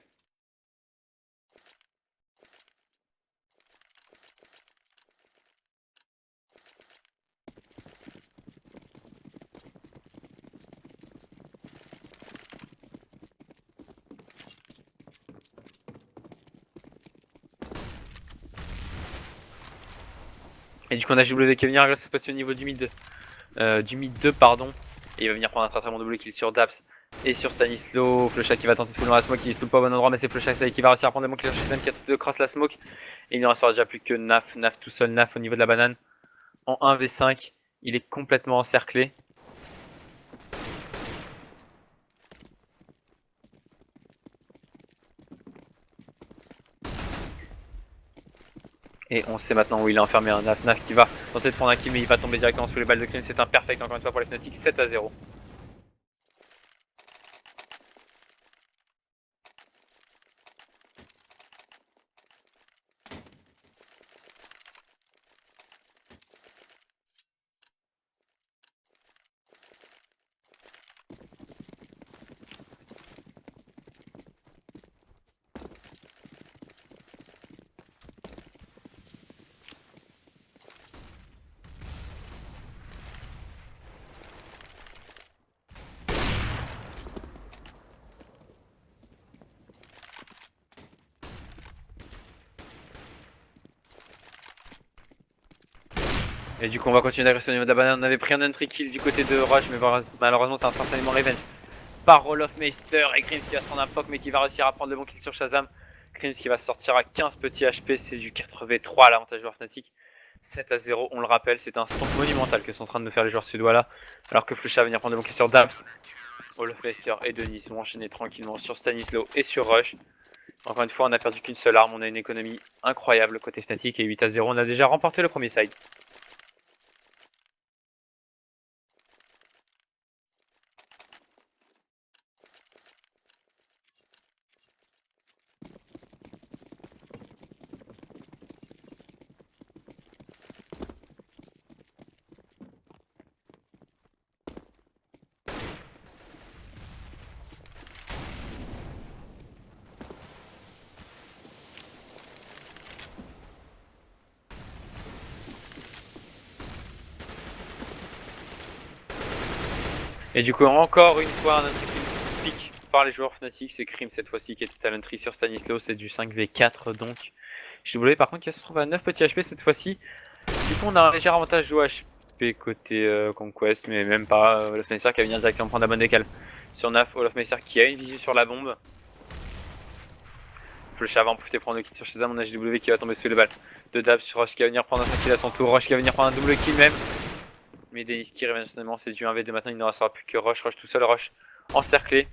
Et du coup on a JW qui va venir agresser cette fois-ci au niveau du mid 2 pardon. Et il va venir prendre un très très bon double kill sur Daps et sur Stanislow. Flocha qui va tenter de fouler dans la smoke, il est tout pas au bon endroit mais c'est Flocha qui va réussir à prendre des bons kills sur Shazam qui a tout de cross la smoke. Et il ne restera déjà plus que Naf tout seul, Naf au niveau de la banane. En 1v5, Il est complètement encerclé. Et on sait maintenant où il est enfermé, un Naf qui va tenter de prendre un kill, mais il va tomber directement sous les balles de Krim. C'est un perfect encore une fois pour les Fnatic, 7-0. Et du coup on va continuer d'agresser au niveau de la banane. On avait pris un entry kill du côté de Rush, mais malheureusement c'est instantanément revenge par Olofmeister et Krims qui va se prendre un poke mais qui va réussir à prendre le bon kill sur Shazam. Krims qui va sortir à 15 petits HP, c'est du 4v3 à l'avantage joueur Fnatic. 7-0, on le rappelle, c'est un stomp monumental que sont en train de nous faire les joueurs suédois là. Alors que Flusha va venir prendre le bon kill sur Dabs. Olofmeister et Denis vont enchaîner tranquillement sur Stanislaw et sur Rush. Encore une fois on a perdu qu'une seule arme, on a une économie incroyable côté Fnatic et 8-0 on a déjà remporté le premier side. Et du coup, encore une fois, un entry kill pique par les joueurs Fnatic. C'est Krim cette fois-ci qui était à l'entry sur Stanislaw. C'est du 5v4 donc. JW par contre qui se trouve à 9 petits HP cette fois-ci. Du coup, on a un léger avantage de HP côté Conquest, mais même pas. Olofmeister qui va venir directement prendre la bonne décale sur Naf. Olofmeister qui a une visu sur la bombe. Flush avant pour prendre le kill sur Shazam. On a JW qui va tomber sous les balles de Dab sur Rush qui va venir prendre un kill à son tour. Rush qui va venir prendre un double kill même. Mais Denis qui revient finalement, c'est du 1v2 maintenant, il ne restera plus que Rush tout seul, Rush encerclé.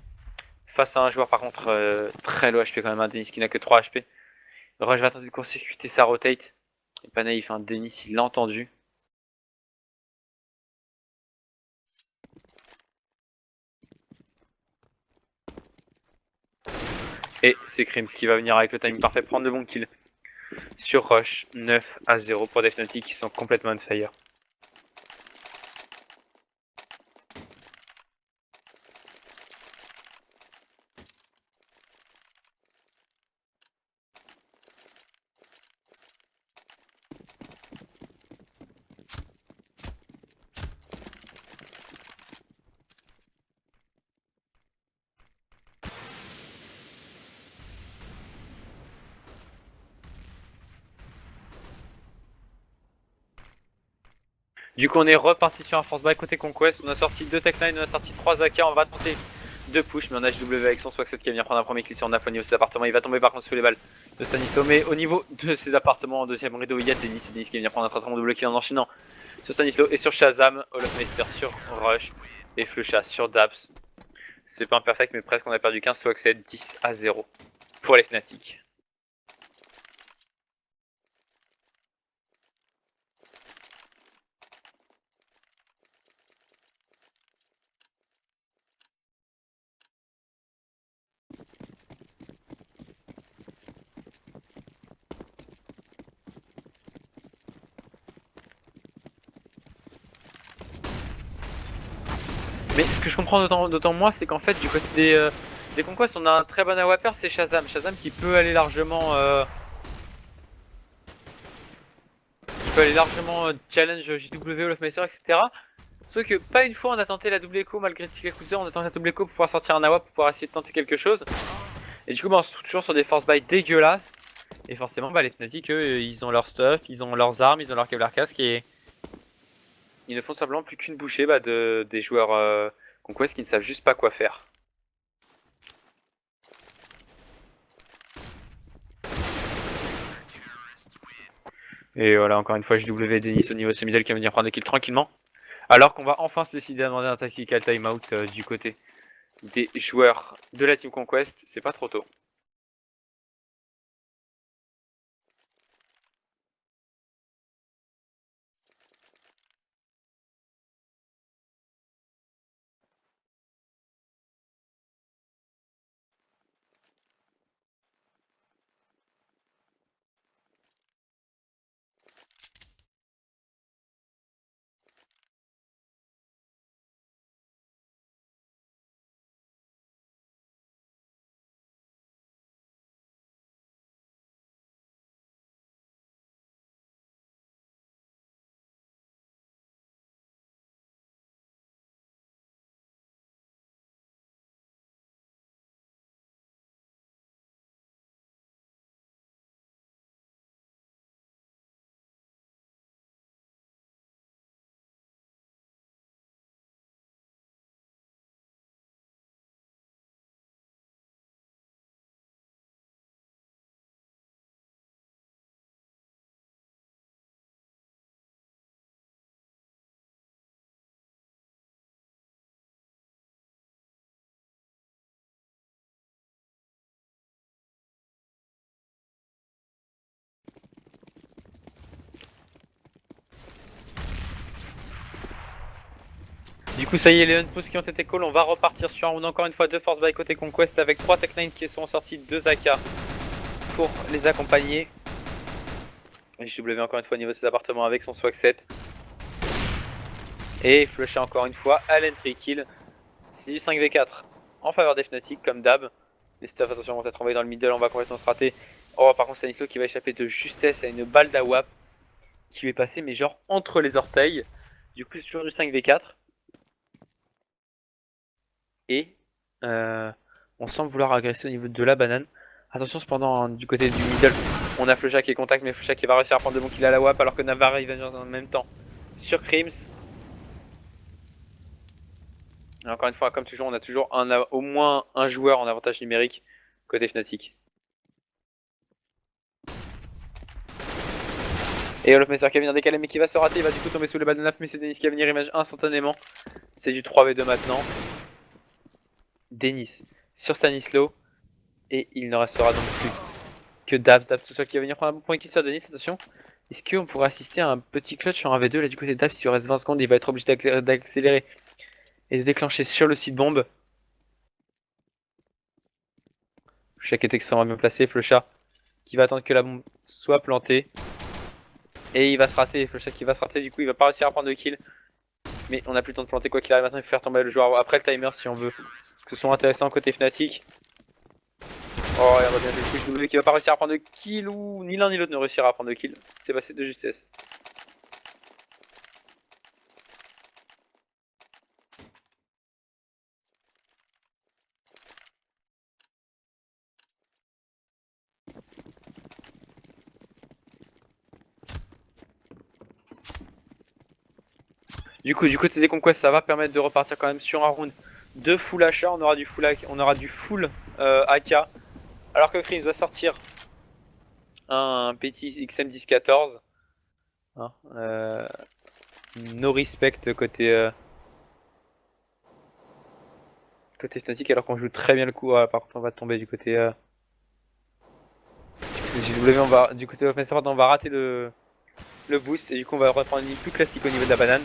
Face à un joueur par contre très low HP quand même, un Denis qui n'a que 3 HP. Rush va tenter de court-circuiter sa rotate. Et pas naïf, hein, Denis il l'a entendu. Et c'est Krims qui va venir avec le timing parfait prendre le bon kill sur Rush, 9-0 pour des Fnatic qui sont complètement on fire. Du coup on est reparti sur un force buy côté Conquest, on a sorti 2 Tech 9, on a sorti 3 AK, on va tenter 2 push, mais on a HW avec son swag qui va venir prendre un premier kill sur Naf au niveau de ses appartements, il va tomber par contre sous les balles de Stanislaw, mais au niveau de ses appartements en deuxième rideau il y a Denis qui va venir prendre un traitement double kill en enchaînant sur Stanislaw et sur Shazam, Olofmeister sur Rush et Flusha sur Dabs. C'est pas imperfect mais presque on a perdu 15 swag 10-0 pour les Fnatic. Mais ce que je comprends d'autant moins, c'est qu'en fait, du côté des Conquest, on a un très bon AWPer, c'est Shazam. Shazam qui peut aller largement challenge JW, Olofmeister, etc. Sauf que pas une fois on a tenté la double écho malgré Ticklekuzer, on a tenté la double écho pour pouvoir sortir un AWP, pour pouvoir essayer de tenter quelque chose. Et du coup, bah, on se trouve toujours sur des force buy dégueulasses. Et forcément, bah, les Fnatic, eux, ils ont leur stuff, ils ont leurs armes, ils ont leur Kevlar casque et ils ne font simplement plus qu'une bouchée bah, des joueurs Conquest qui ne savent juste pas quoi faire. Et voilà, encore une fois, JW et Denis au niveau de ce middle qui va venir prendre des kills tranquillement. Alors qu'on va enfin se décider à demander un tactical timeout du côté des joueurs de la Team Conquest, c'est pas trop tôt. Du coup, ça y est, les unposts qui ont été call, on va repartir sur un round encore une fois de force by côté Conquest avec 3 Tech9 qui sont sortis, 2 AK pour les accompagner. JW encore une fois au niveau de ses appartements avec son swag 7. Et flusher encore une fois à l'entry kill. C'est du 5v4 en faveur des Fnatic comme d'hab. Les stuff attention vont être envoyés dans le middle, on va complètement se rater. Oh par contre c'est Niklo qui va échapper de justesse à une balle d'AWAP qui lui est passée mais genre entre les orteils. Du coup c'est toujours du 5v4. Et on semble vouloir agresser au niveau de la banane. Attention cependant du côté du middle, on a Flusha qui est contact mais Flusha qui va réussir à prendre de bons kills à la WAP alors que Navarre il va dans le même temps sur Crims. Et encore une fois, comme toujours, on a toujours au moins un joueur en avantage numérique côté Fnatic. Et Olofmeister qui va venir décaler mais qui va se rater, il va du coup tomber sous le bal de 9 mais c'est Denis qui va venir image instantanément. C'est du 3v2 maintenant. Denis sur Stanislo. Et il ne restera donc plus que Dabs tout seul qui va venir prendre un bon point kill sur Denis, attention. Est-ce qu'on pourrait assister à un petit clutch sur un V2 là du côté de Dabs, s'il reste 20 secondes, il va être obligé d'accélérer et de déclencher sur le site bombe. Flusha qui est extrêmement bien placé, Flusha qui va attendre que la bombe soit plantée. Et il va se rater, Flusha qui va se rater, du coup il va pas réussir à prendre de kill. Mais on a plus le temps de planter quoi qu'il arrive, maintenant il faut faire tomber le joueur après le timer si on veut que ce soit intéressant côté Fnatic. Oh et on va bien jouer le W qui va pas réussir à prendre de kill ou ni l'un ni l'autre ne réussira à prendre de kill. C'est passé de justesse. Du coup, du côté des conquests, ça va permettre de repartir quand même sur un round de full achat. On aura du full AK. Alors que Krims va sortir un petit XM1014. Hein, no respect côté côté Fnatic alors qu'on joue très bien le coup. Ah, par contre, on va tomber du côté JW. On va du côté offensive, on va rater le boost et du coup on va reprendre une ligne plus classique au niveau de la banane.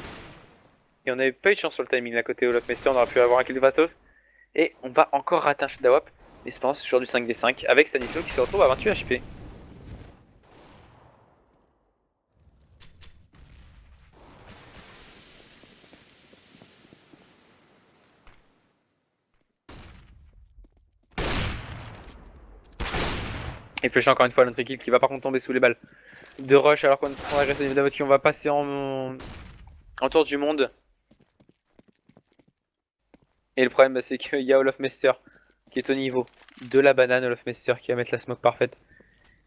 Et on n'avait pas eu de chance sur le timing là côté Olofmeister, on aurait pu avoir un kill de Vatov. Et on va encore rater un shot d'AWAP. Mais cependant c'est toujours du 5v5 avec Stanislo qui se retrouve à 28 HP. Et Flush encore une fois notre équipe qui va par contre tomber sous les balles de rush alors qu'on est en agressé au niveau de la voiture. On va passer en tour du monde. Et le problème c'est qu'il y a Olofmeister qui est au niveau de la banane, Olofmeister qui va mettre la smoke parfaite.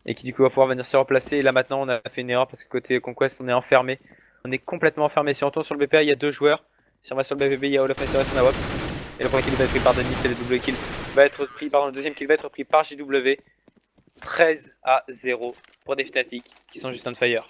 Et qui du coup va pouvoir venir se remplacer. Et là maintenant on a fait une erreur parce que côté Conquest on est enfermé. On est complètement enfermé. Si on tourne sur le BPA il y a deux joueurs. Si on va sur le BPB il y a Olofmeister et son AWP. Et le premier kill va être pris par Denis et le double kill va être pris, pardon le deuxième kill va être pris par JW. 13-0 pour des Fnatic qui sont juste on fire.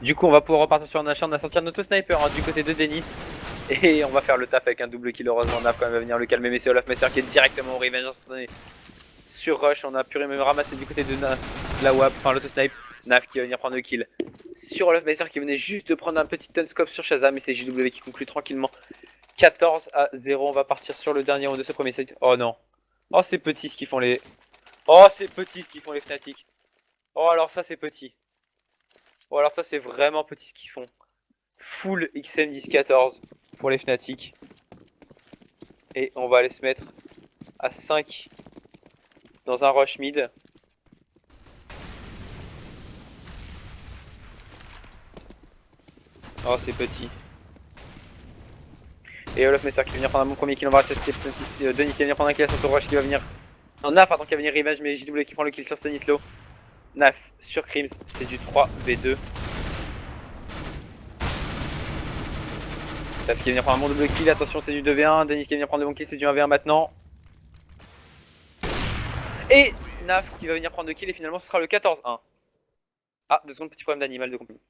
Du coup, on va pouvoir repartir sur un achat. On a sorti un auto-sniper hein, du côté de Denis. Et on va faire le taf avec un double kill. Heureusement, Naf quand même va venir le calmer. Mais c'est Olaf Messer qui est directement au revenge sur Rush. On a pu même ramasser du côté de la WAP, enfin l'auto-snipe. Naf qui va venir prendre le kill sur Olaf Messer qui venait juste de prendre un petit scope sur Shazam. Et c'est JW qui conclut tranquillement 14-0. On va partir sur le dernier round de ce premier set. Oh non. Oh, c'est petit ce qu'ils font les. Oh, c'est petit ce qu'ils font les Fnatic. Oh, alors ça, c'est petit. Oh, alors ça, c'est vraiment petit ce qu'ils font. Full XM 10-14 pour les Fnatic. Et on va aller se mettre à 5 dans un rush mid. Oh, c'est petit. Et Olaf Messer qui va venir prendre un bon premier kill. On va rester Denis qui va venir prendre un kill à son tour. Rush qui va venir. Non, Naf, pardon, qui va venir revenge. Mais JW qui prend le kill sur Stanislo. Naf sur Crims. C'est du 3v2. Naf qui va venir prendre un bon double kill. Attention, c'est du 2v1. Denis qui va venir prendre le bon kill. C'est du 1v1 maintenant. Et Naf qui va venir prendre 2 kills. Et finalement, ce sera le 14-1. Ah, 2 secondes, petit problème d'animal de compagnie.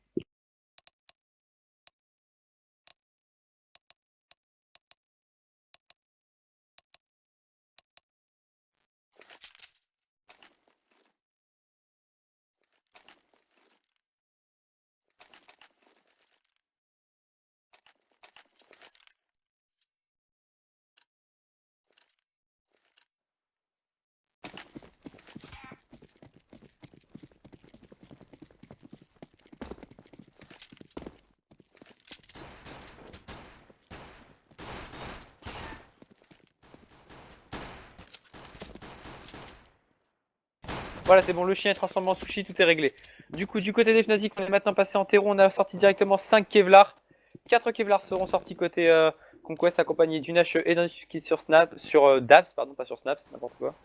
Voilà, c'est bon, le chien est transformé en sushi, tout est réglé. Du coup, du côté des Fnatic, on est maintenant passé en terreau, on a sorti directement 5 Kevlar. 4 Kevlar seront sortis côté Conquest, accompagnés d'une HE et d'un kit sur Snap, sur Daps, pardon, pas sur Snap, c'est n'importe quoi.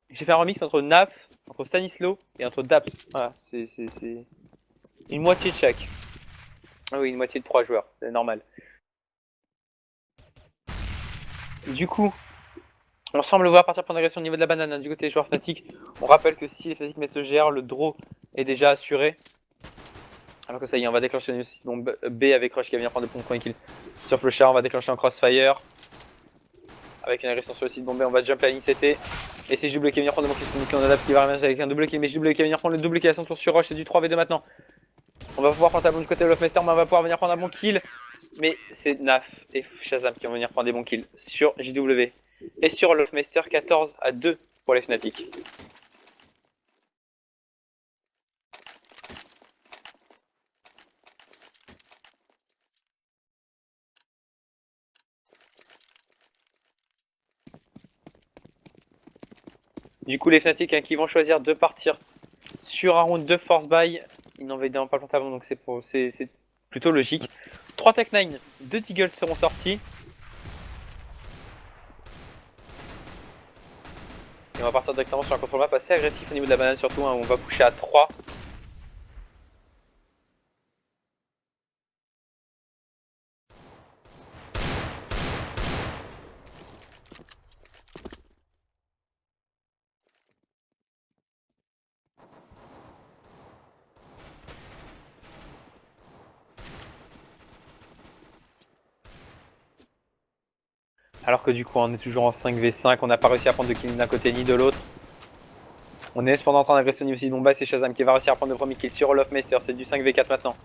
J'ai fait un remix entre Naf, entre Stanislo et entre Daps. Voilà, c'est une moitié de chaque. Ah oui, une moitié de 3 joueurs, c'est normal. Du coup, on semble voir partir pour une agression au niveau de la banane hein, du côté des joueurs Fnatic. On rappelle que si les Fnatic mettent ce GR, le draw est déjà assuré. Alors que ça y est, on va déclencher une donc B avec Rush qui va venir prendre des points de kill sur Flushar. On va déclencher un crossfire avec une agression sur le site bombé. On va jump la ligne CT. Et c'est JW qui va venir prendre mon kill. C'est on adapte qui va remettre avec un double kill. Mais JW qui va venir prendre le double kill à son tour sur Rush. C'est du 3v2 maintenant. On va pouvoir prendre un bon côté de Lofmeister, mais on va pouvoir venir prendre un bon kill. Mais c'est Naf et Shazam qui vont venir prendre des bons kills sur JW. Et sur Lofmeister 14-2 pour les Fnatic. Du coup, les Fnatic hein, qui vont choisir de partir sur un round de force buy. Ils n'en évidemment pas le temps avant, donc c'est plutôt logique. 3 Tech 9, 2 Deagles seront sortis. Et on va partir directement sur un contrôle map assez agressif au niveau de la banane, surtout hein, où on va pusher à 3. Alors que du coup on est toujours en 5v5, on n'a pas réussi à prendre de kill d'un côté ni de l'autre. On est cependant en train d'agresser au niveau de Bomba, c'est Shazam qui va réussir à prendre le premier kill sur Lofmeister, c'est du 5v4 maintenant.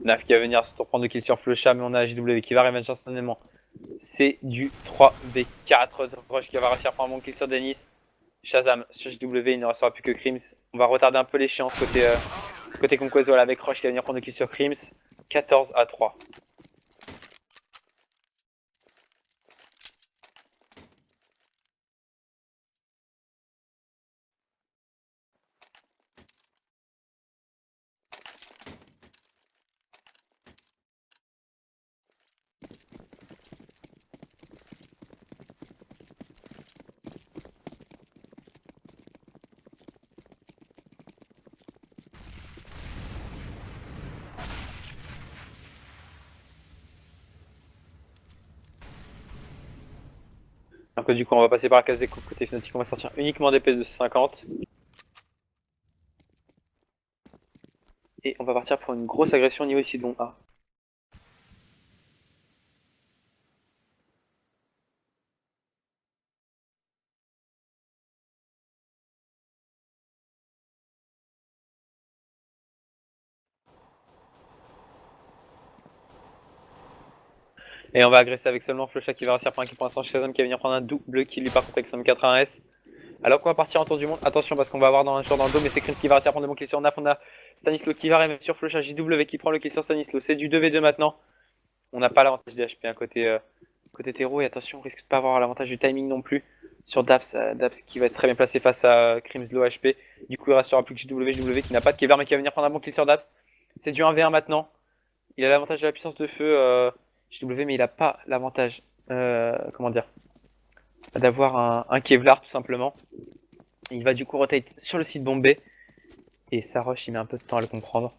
Naf qui va venir se reprendre le kill sur Flusha, mais on a JW qui va revenge instantanément. C'est du 3v4, Rush qui va réussir à prendre un bon kill sur Denis. Shazam sur JW, il ne restera plus que Crims. On va retarder un peu l'échéance côté Conquest, voilà, avec Rush qui va venir prendre le kill sur Crims. 14-3. Donc du coup on va passer par la case des coupes côté Fnatic, on va sortir uniquement des P250. Et on va partir pour une grosse agression au niveau ici de bon A. Et on va agresser avec seulement Flusha qui va réussir pour un kill pour l'instant. Shazam qui va venir prendre un double kill lui par contre avec son M81S. Alors qu'on va partir en tour du monde, attention parce qu'on va avoir un joueur dans le dos, mais c'est Krims qui va réussir à prendre des bons kills sur Naf. On a Stanislo qui va arriver sur Flusha, JW qui prend le kill sur Stanislo. C'est du 2v2 maintenant. On n'a pas l'avantage des HP à côté Tero, et attention, on risque de pas avoir l'avantage du timing non plus sur Daps. Daps qui va être très bien placé face à Krims low HP. Du coup, il restera plus que JW qui n'a pas de Kever mais qui va venir prendre un bon kill sur Daps. C'est du 1v1 maintenant. Il a l'avantage de la puissance de feu JW, mais il n'a pas l'avantage, comment dire, d'avoir un Kevlar tout simplement. Il va du coup rotate sur le site bombé. Et sa rush, il met un peu de temps à le comprendre.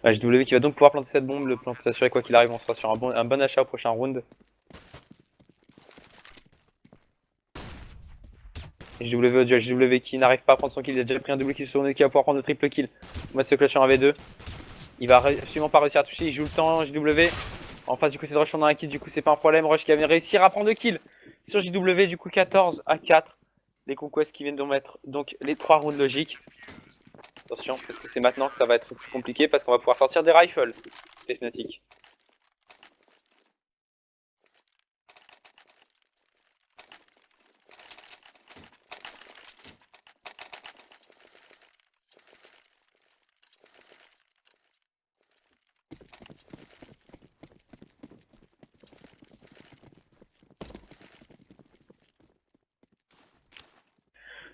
JW qui va donc pouvoir planter cette bombe. Le plan peut s'assurer quoi qu'il arrive, on sera sur un bon achat au prochain round. JW au duel, JW qui n'arrive pas à prendre son kill. Il a déjà pris un double kill sur Rundo qui va pouvoir prendre le triple kill. On va se clutch en V2. Il va absolument pas réussir à toucher. Il joue le temps. JW en face du côté de Rush, on a un kill. Du coup, c'est pas un problème. Rush qui va réussir à prendre le kill sur JW. Du coup, 14 à 4. Les conquests qui viennent de mettre donc les 3 rounds logiques. Attention, parce que c'est maintenant que ça va être plus compliqué parce qu'on va pouvoir sortir des rifles. Les Fnatic.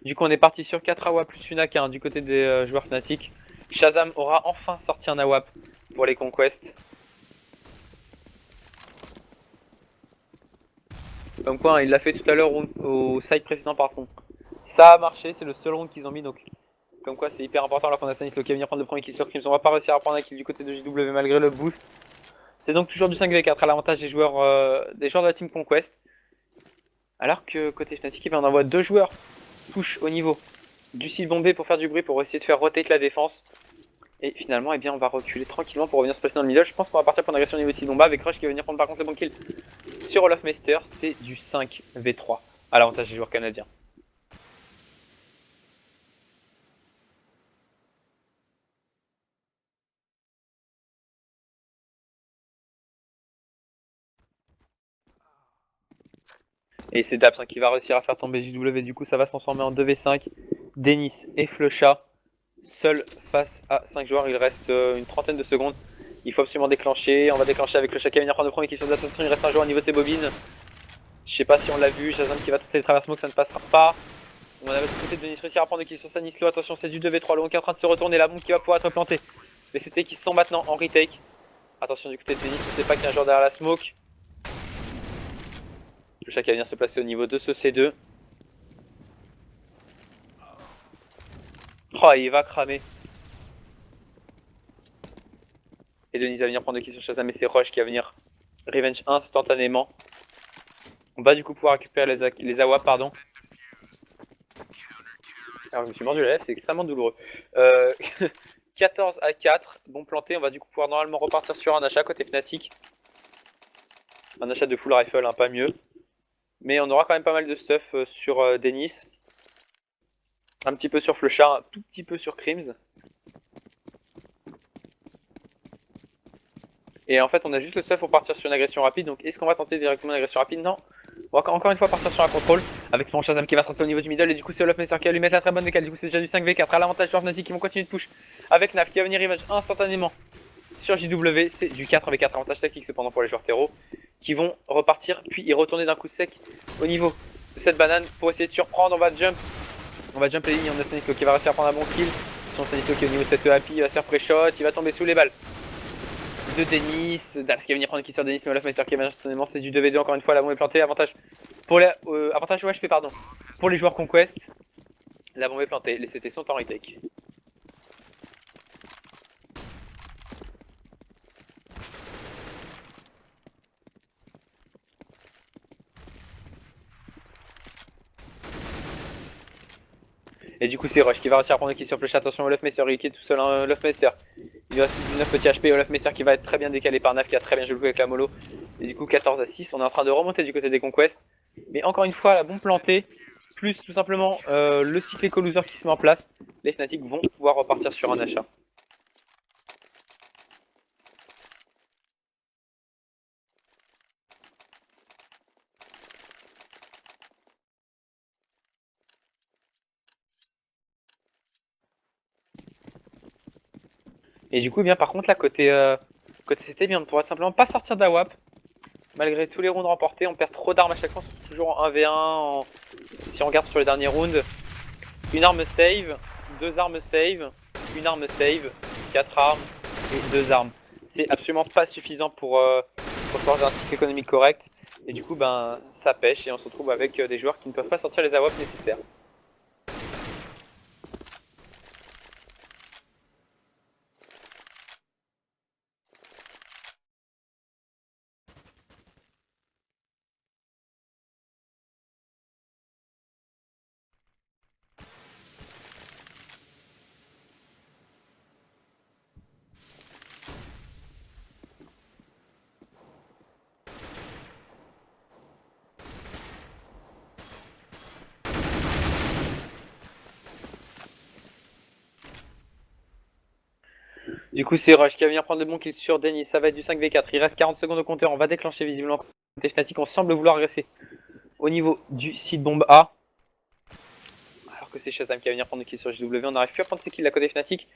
Du coup, on est parti sur 4 AWP plus une AK du côté des joueurs Fnatic. Shazam aura enfin sorti un AWP pour les conquests. Comme quoi, hein, il l'a fait tout à l'heure au side précédent par contre. Ça a marché, c'est le seul round qu'ils ont mis, donc comme quoi c'est hyper important alors qu'on a Stanislo qui va venir prendre le premier kill sur Krims. On va pas réussir à prendre un kill du côté de JW malgré le boost. C'est donc toujours du 5v4 à l'avantage des joueurs de la team Conquest. Alors que côté Fnatic, on envoie 2 joueurs push au niveau du site bombé pour faire du bruit, pour essayer de faire rotate la défense. Et finalement, eh bien, on va reculer tranquillement pour revenir se placer dans le middle. Je pense qu'on va partir pour une agression au niveau de site bomba avec Rush qui va venir prendre par contre le bon kill sur Olofmeister. C'est du 5v3 à l'avantage des joueurs canadiens. Et c'est Daps qui va réussir à faire tomber JW. Du coup, ça va se transformer en 2v5. Denis et Flusha seuls face à 5 joueurs. Il reste une trentaine de secondes. Il faut absolument déclencher. On va déclencher avec Flusha qui va venir prendre le premier kill sur Daps. Attention, il reste un joueur au niveau de ses bobines. Je sais pas si on l'a vu. Shazam qui va tenter le travers smoke, ça ne passera pas. On a du côté de Denis réussir à prendre le kill sur Stanislo. Attention, c'est du 2v3. Le 1 qui est en train de se retourner. La bombe qui va pouvoir être plantée. Les CT qui sont maintenant en retake. Attention du côté de Denis. Je ne sais pas qu'il y a un joueur derrière la smoke. Flusha qui va venir se placer au niveau de ce C2. Oh, il va cramer. Et Denis va venir prendre le kill sur Shazam, mais c'est Rush qui va venir revenge instantanément. On va du coup pouvoir récupérer les AWP, pardon. Alors je me suis mordu la lèvre, c'est extrêmement douloureux. 14 à 4, bon planté, on va du coup pouvoir normalement repartir sur un achat côté Fnatic. Un achat de full rifle, hein, pas mieux. Mais on aura quand même pas mal de stuff sur Denis. Un petit peu sur Flusha, un tout petit peu sur Krims. Et en fait on a juste le stuff pour partir sur une agression rapide. Donc est-ce qu'on va tenter directement une agression rapide? Non. On va encore une fois partir sur un contrôle. Avec son Shazam qui va se rentrer au niveau du middle. Et du coup c'est Olofmeister qui va lui mettre la très bonne décale. Du coup c'est déjà du 5v4 à l'avantage sur Fnatic qui vont continuer de push. Avec Naf qui va venir revenge instantanément sur JW. C'est du 4v4 avantage tactique cependant pour les joueurs terreau. Qui vont repartir puis y retourner d'un coup sec au niveau de cette banane. Pour essayer de surprendre, on va jump les lignes. On a Stanislo qui va réussir à prendre un bon kill. Son Stanislo qui est au niveau de cette happy, il va se faire pré-shot. Il va tomber sous les balles de Denis, Daps qui va venir prendre une kill sur Denis, mais Olofmeister qui va instantanément, c'est du 2v2 encore une fois, la bombe est plantée, avantage pour les avantage au HP pardon, pour les joueurs Conquest, la bombe est plantée, les CT sont en retake. Et du coup c'est Rush qui va réussir à prendre le kill sur Flush. Attention Olofmeister, il est tout seul, hein, Olofmeister. Il lui reste 19 petits HP, Olofmeister qui va être très bien décalé par Naf qui a très bien joué le coup avec la mollo. Et du coup 14-6, on est en train de remonter du côté des Conquests. Mais encore une fois la bombe plantée, plus tout simplement le cycle éco-loser qui se met en place, les Fnatic vont pouvoir repartir sur un achat. Et du coup, bien par contre, là, côté CT, bien, on ne pourra simplement pas sortir de la WAP. Malgré tous les rounds remportés, on perd trop d'armes à chaque fois, c'est toujours en 1v1. Si on regarde sur les derniers rounds, une arme save, deux armes save, une arme save, 4 armes et 2 armes. C'est absolument pas suffisant pour avoir un cycle économique correct. Et du coup, ben, ça pêche et on se retrouve avec des joueurs qui ne peuvent pas sortir les AWAP nécessaires. Du coup, c'est Rush qui va venir prendre le bon kill sur Denis. Ça va être du 5v4. Il reste 40 secondes au compteur. On va déclencher visiblement côté Fnatic. On semble vouloir agresser au niveau du site bombe A. Alors que c'est Shazam qui va venir prendre le kill sur JW. On n'arrive plus à prendre ses kills à côté Fnatic.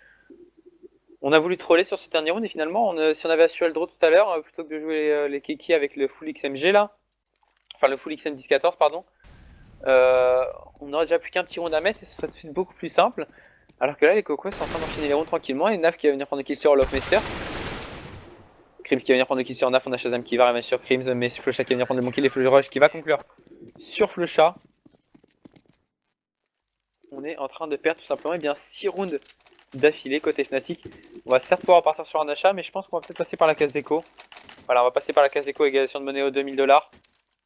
On a voulu troller sur ce dernier round et finalement, si on avait assuré le draw tout à l'heure, plutôt que de jouer les Keki avec le full XMG là, enfin le full XM10-14, pardon, on aurait déjà plus qu'un petit round à mettre et ce serait tout de suite beaucoup plus simple. Alors que là, les Cocos sont en train d'enchaîner les rounds tranquillement et Naf qui va venir prendre le kill sur Olofmeister. Crims qui va venir prendre le kill sur Naf, on a Shazam qui va remettre sur Crims, mais Flusha qui va venir prendre le bon kill et Rush qui va conclure sur Flusha. On est en train de perdre tout simplement 6 rounds d'affilée côté Fnatic. On va certes pouvoir repartir sur un achat, mais je pense qu'on va peut-être passer par la case déco. Voilà, on va passer par la case déco, égalisation de monnaie aux 2000 $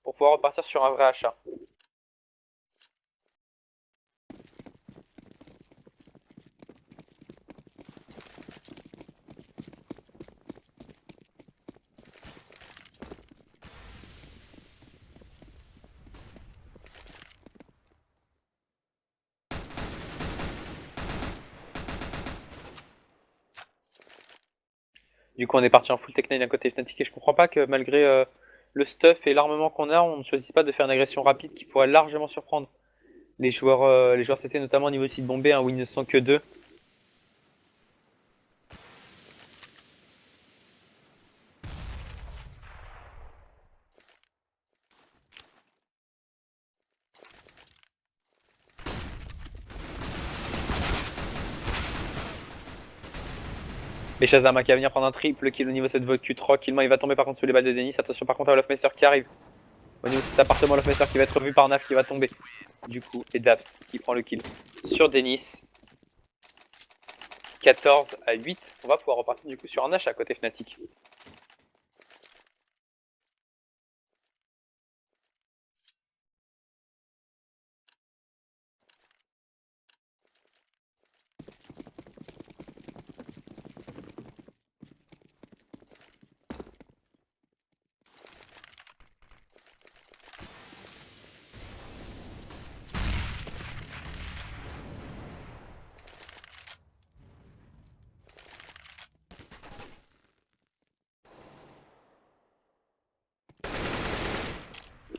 pour pouvoir repartir sur un vrai achat. Du coup, on est parti en full tech 9 à côté Fnatic et je comprends pas que malgré le stuff et l'armement qu'on a, on ne choisisse pas de faire une agression rapide qui pourrait largement surprendre les joueurs CT, notamment au niveau de site bombé, où ils ne sont que 2. Et Shazama qui va venir prendre un triple kill au niveau de cette vote Q3. Killman il va tomber par contre sous les balles de Denis. Attention par contre à Olofmeister qui arrive. Au niveau de cet appartement, Olofmeister qui va être revu par Naf qui va tomber. Du coup, et Daps qui prend le kill sur Denis. 14-8. On va pouvoir repartir du coup sur un achat côté Fnatic.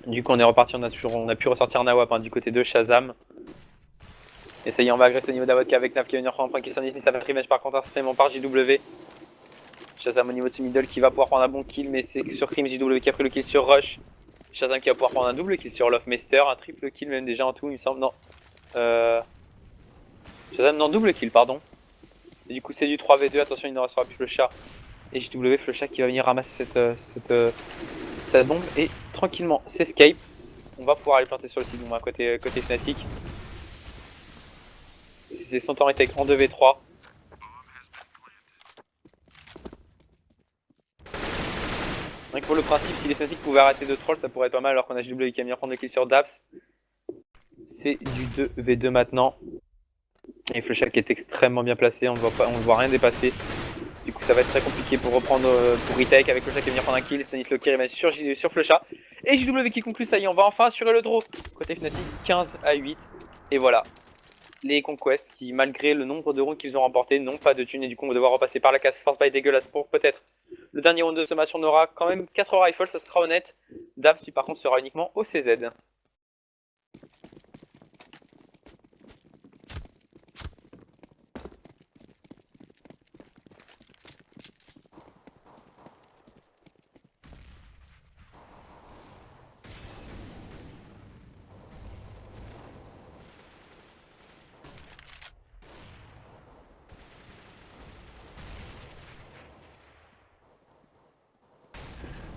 Du coup on est reparti, on a pu ressortir un AWAP du côté de Shazam. Et ça y est, on va agresser au niveau de la vodka avec Naf qui va venir prendre un kill sur Denis. Ça va revenge par contre instantanément par JW. Shazam au niveau de ce middle qui va pouvoir prendre un bon kill, mais c'est sur Crims JW qui a pris le kill sur Rush. Shazam qui va pouvoir prendre un double kill sur Olofmeister, un triple kill même déjà en tout il me semble, non. Shazam non, double kill pardon. Et du coup c'est du 3v2, attention il ne restera plus le chat. Et JW Flusha qui va venir ramasser cette bombe et tranquillement s'escape. On va pouvoir aller planter sur le site bombe à côté Fnatic. C'est son temps retake en 2v3. Donc pour le principe, si les Fnatic pouvaient arrêter de troll, ça pourrait être pas mal alors qu'on a JW qui va venir prendre le kill sur Daps. C'est du 2v2 maintenant. Et Flecha qui est extrêmement bien placé, on ne voit rien dépasser. Du coup ça va être très compliqué pour reprendre pour retake avec Flecha qui va venir prendre un kill, Stanislo qui remet sur Flecha. Et JW qui conclut, ça y est, on va enfin assurer le draw. Côté Fnatic, 15-8. Et voilà. Les Conquest qui, malgré le nombre de rounds qu'ils ont remportés, n'ont pas de thunes et du coup on va devoir repasser par la case force by dégueulasse pour peut-être le dernier round de ce match. On aura quand même 4 rifles, ça sera honnête. Dabs qui par contre sera uniquement au CZ.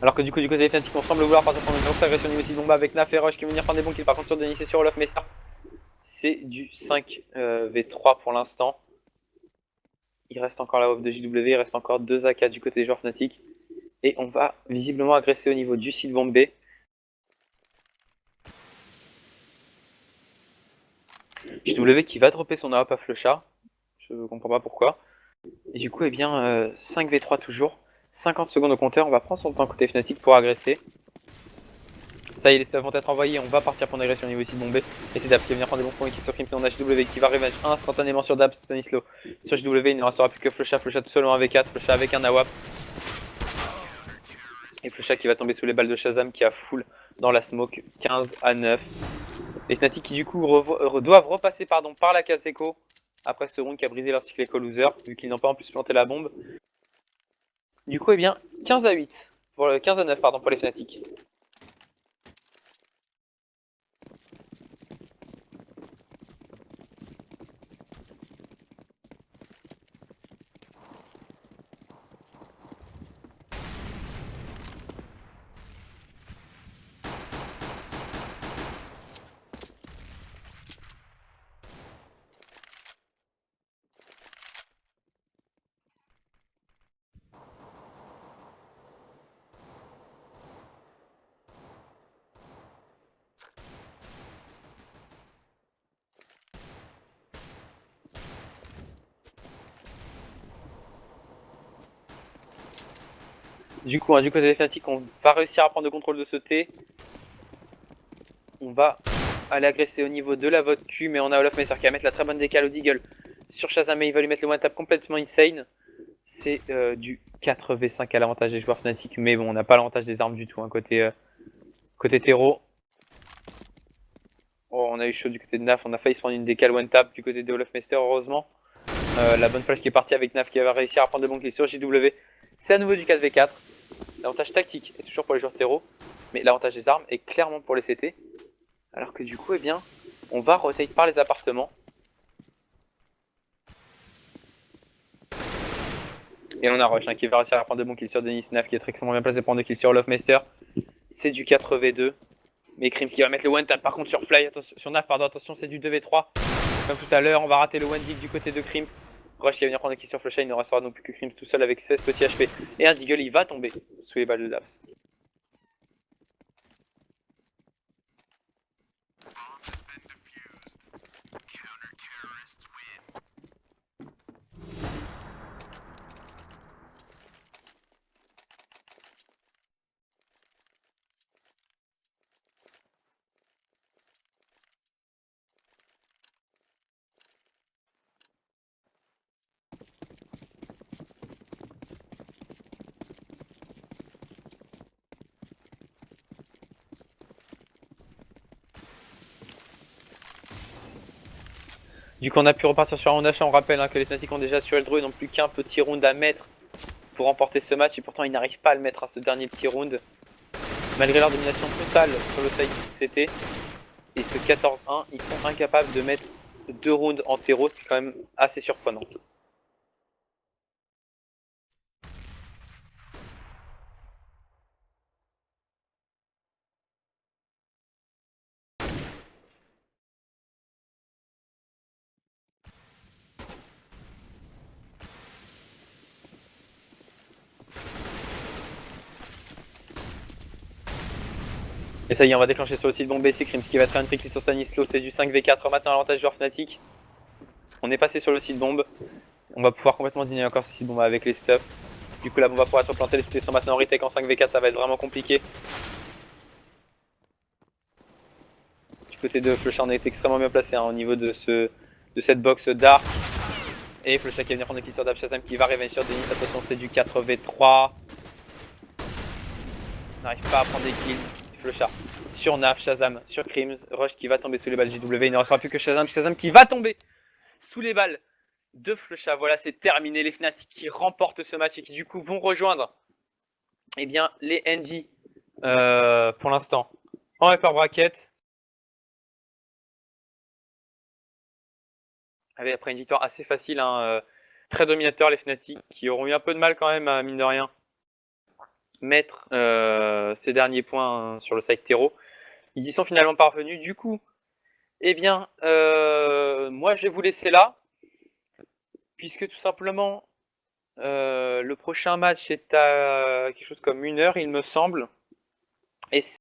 Alors que du coup du côté des Fnatic on semble vouloir partir pour une grosse agression niveau 6 bomba avec Naf et Rush qui vont venir prendre des bons kills. Par contre sur Denis et sur Olaf Mester, c'est du 5v3 pour l'instant. Il reste encore la WOF de JW, il reste encore 2 AK du côté des joueurs Fnatic. Et on va visiblement agresser au niveau du site bombé. JW qui va dropper son AWP à Flecha. Je comprends pas pourquoi. Et du coup, eh bien, 5v3 toujours. 50 secondes au compteur, on va prendre son temps côté Fnatic pour agresser. Ça y est, les stuffs vont être envoyés, on va partir pour une agression au niveau ici bombé. Et c'est Dabs qui va venir prendre des bons points sur Crimson. On a JW qui va revenge instantanément sur Dabs, Stanislo. Sur JW, il ne restera plus que Flecha tout seul en V4, Flecha avec un AWP. Et Flecha qui va tomber sous les balles de Shazam qui a full dans la smoke, 15-9. Les Fnatic qui du coup doivent repasser par la case écho après ce round qui a brisé leur cycle éco loser, vu qu'ils n'ont pas en plus planté la bombe. Du coup, eh bien, 15-8, pour le 15-9 pardon, pour les Fnatic. Du coup, du côté des Fnatic, on va réussir à prendre le contrôle de ce T. On va aller agresser au niveau de la vote Q, mais on a Olaf Messer qui va mettre la très bonne décale au Deagle sur Shazam, mais il va lui mettre le one tap complètement insane. C'est du 4v5 à l'avantage des joueurs Fnatic, mais bon, on n'a pas l'avantage des armes du tout, hein, côté terreau. Oh, on a eu chaud du côté de Naf, on a failli se prendre une décale one tap du côté de Olaf Mester, heureusement. La bonne flash qui est partie avec Naf qui va réussir à prendre de bons kills sur JW. C'est à nouveau du 4v4. L'avantage tactique est toujours pour les joueurs terreau, mais l'avantage des armes est clairement pour les CT. Alors que du coup, eh bien, on va rotate par les appartements. Et on a Rush qui va réussir à prendre de bons kills sur Denis, Naf qui est extrêmement bien placé pour prendre 2 kills sur Lovemeister. C'est du 4v2. Mais Crims qui va mettre le one tap par contre sur Fly, sur Naf, pardon, attention, c'est du 2v3. Comme tout à l'heure, on va rater le one dig du côté de Crims. Rush qui va venir prendre un kill sur Flecha, il ne restera non plus que Crims tout seul avec 16 petits HP. Et un Deagle, il va tomber sous les balles de Dabs. Du coup, on a pu repartir sur un round d'achat. On rappelle que les Fnatic ont déjà assuré le draw. Ils n'ont plus qu'un petit round à mettre pour remporter ce match. Et pourtant, ils n'arrivent pas à le mettre à ce dernier petit round. Malgré leur domination totale sur le side CT et ce 14-1, ils sont incapables de mettre 2 rounds en terreau, ce qui est quand même assez surprenant. Et ça y est, on va déclencher sur le site bombé. C'est Crims qui va être un trick sur Stanislo. C'est du 5v4 maintenant à l'avantage joueur Fnatic. On est passé sur le site bombe. On va pouvoir complètement dîner encore ce site bombe avec les stuffs. Du coup la bombe va pouvoir être plantée, les cités sont maintenant retake en 5v4, ça va être vraiment compliqué. Du côté de Flusha, on est extrêmement bien placé au niveau de cette box d'art. Et Flusha qui va venir prendre le kill sur Dave Shazam qui va revenge sur Denis. Attention, c'est du 4v3. On n'arrive pas à prendre des kills. Flusha sur Naf, Shazam sur Crims. Rush qui va tomber sous les balles JW. Il ne restera plus que Shazam. Shazam qui va tomber sous les balles de Flusha. Voilà, c'est terminé. Les Fnatic qui remportent ce match et qui du coup vont rejoindre bien, les Envy pour l'instant en upper bracket. Après une victoire assez facile, très dominateur, les Fnatic qui auront eu un peu de mal quand même, mine de rien, mettre ces derniers points sur le side terreau. Ils y sont finalement parvenus. Du coup, moi je vais vous laisser là, puisque tout simplement le prochain match est à quelque chose comme 1 heure, il me semble. Et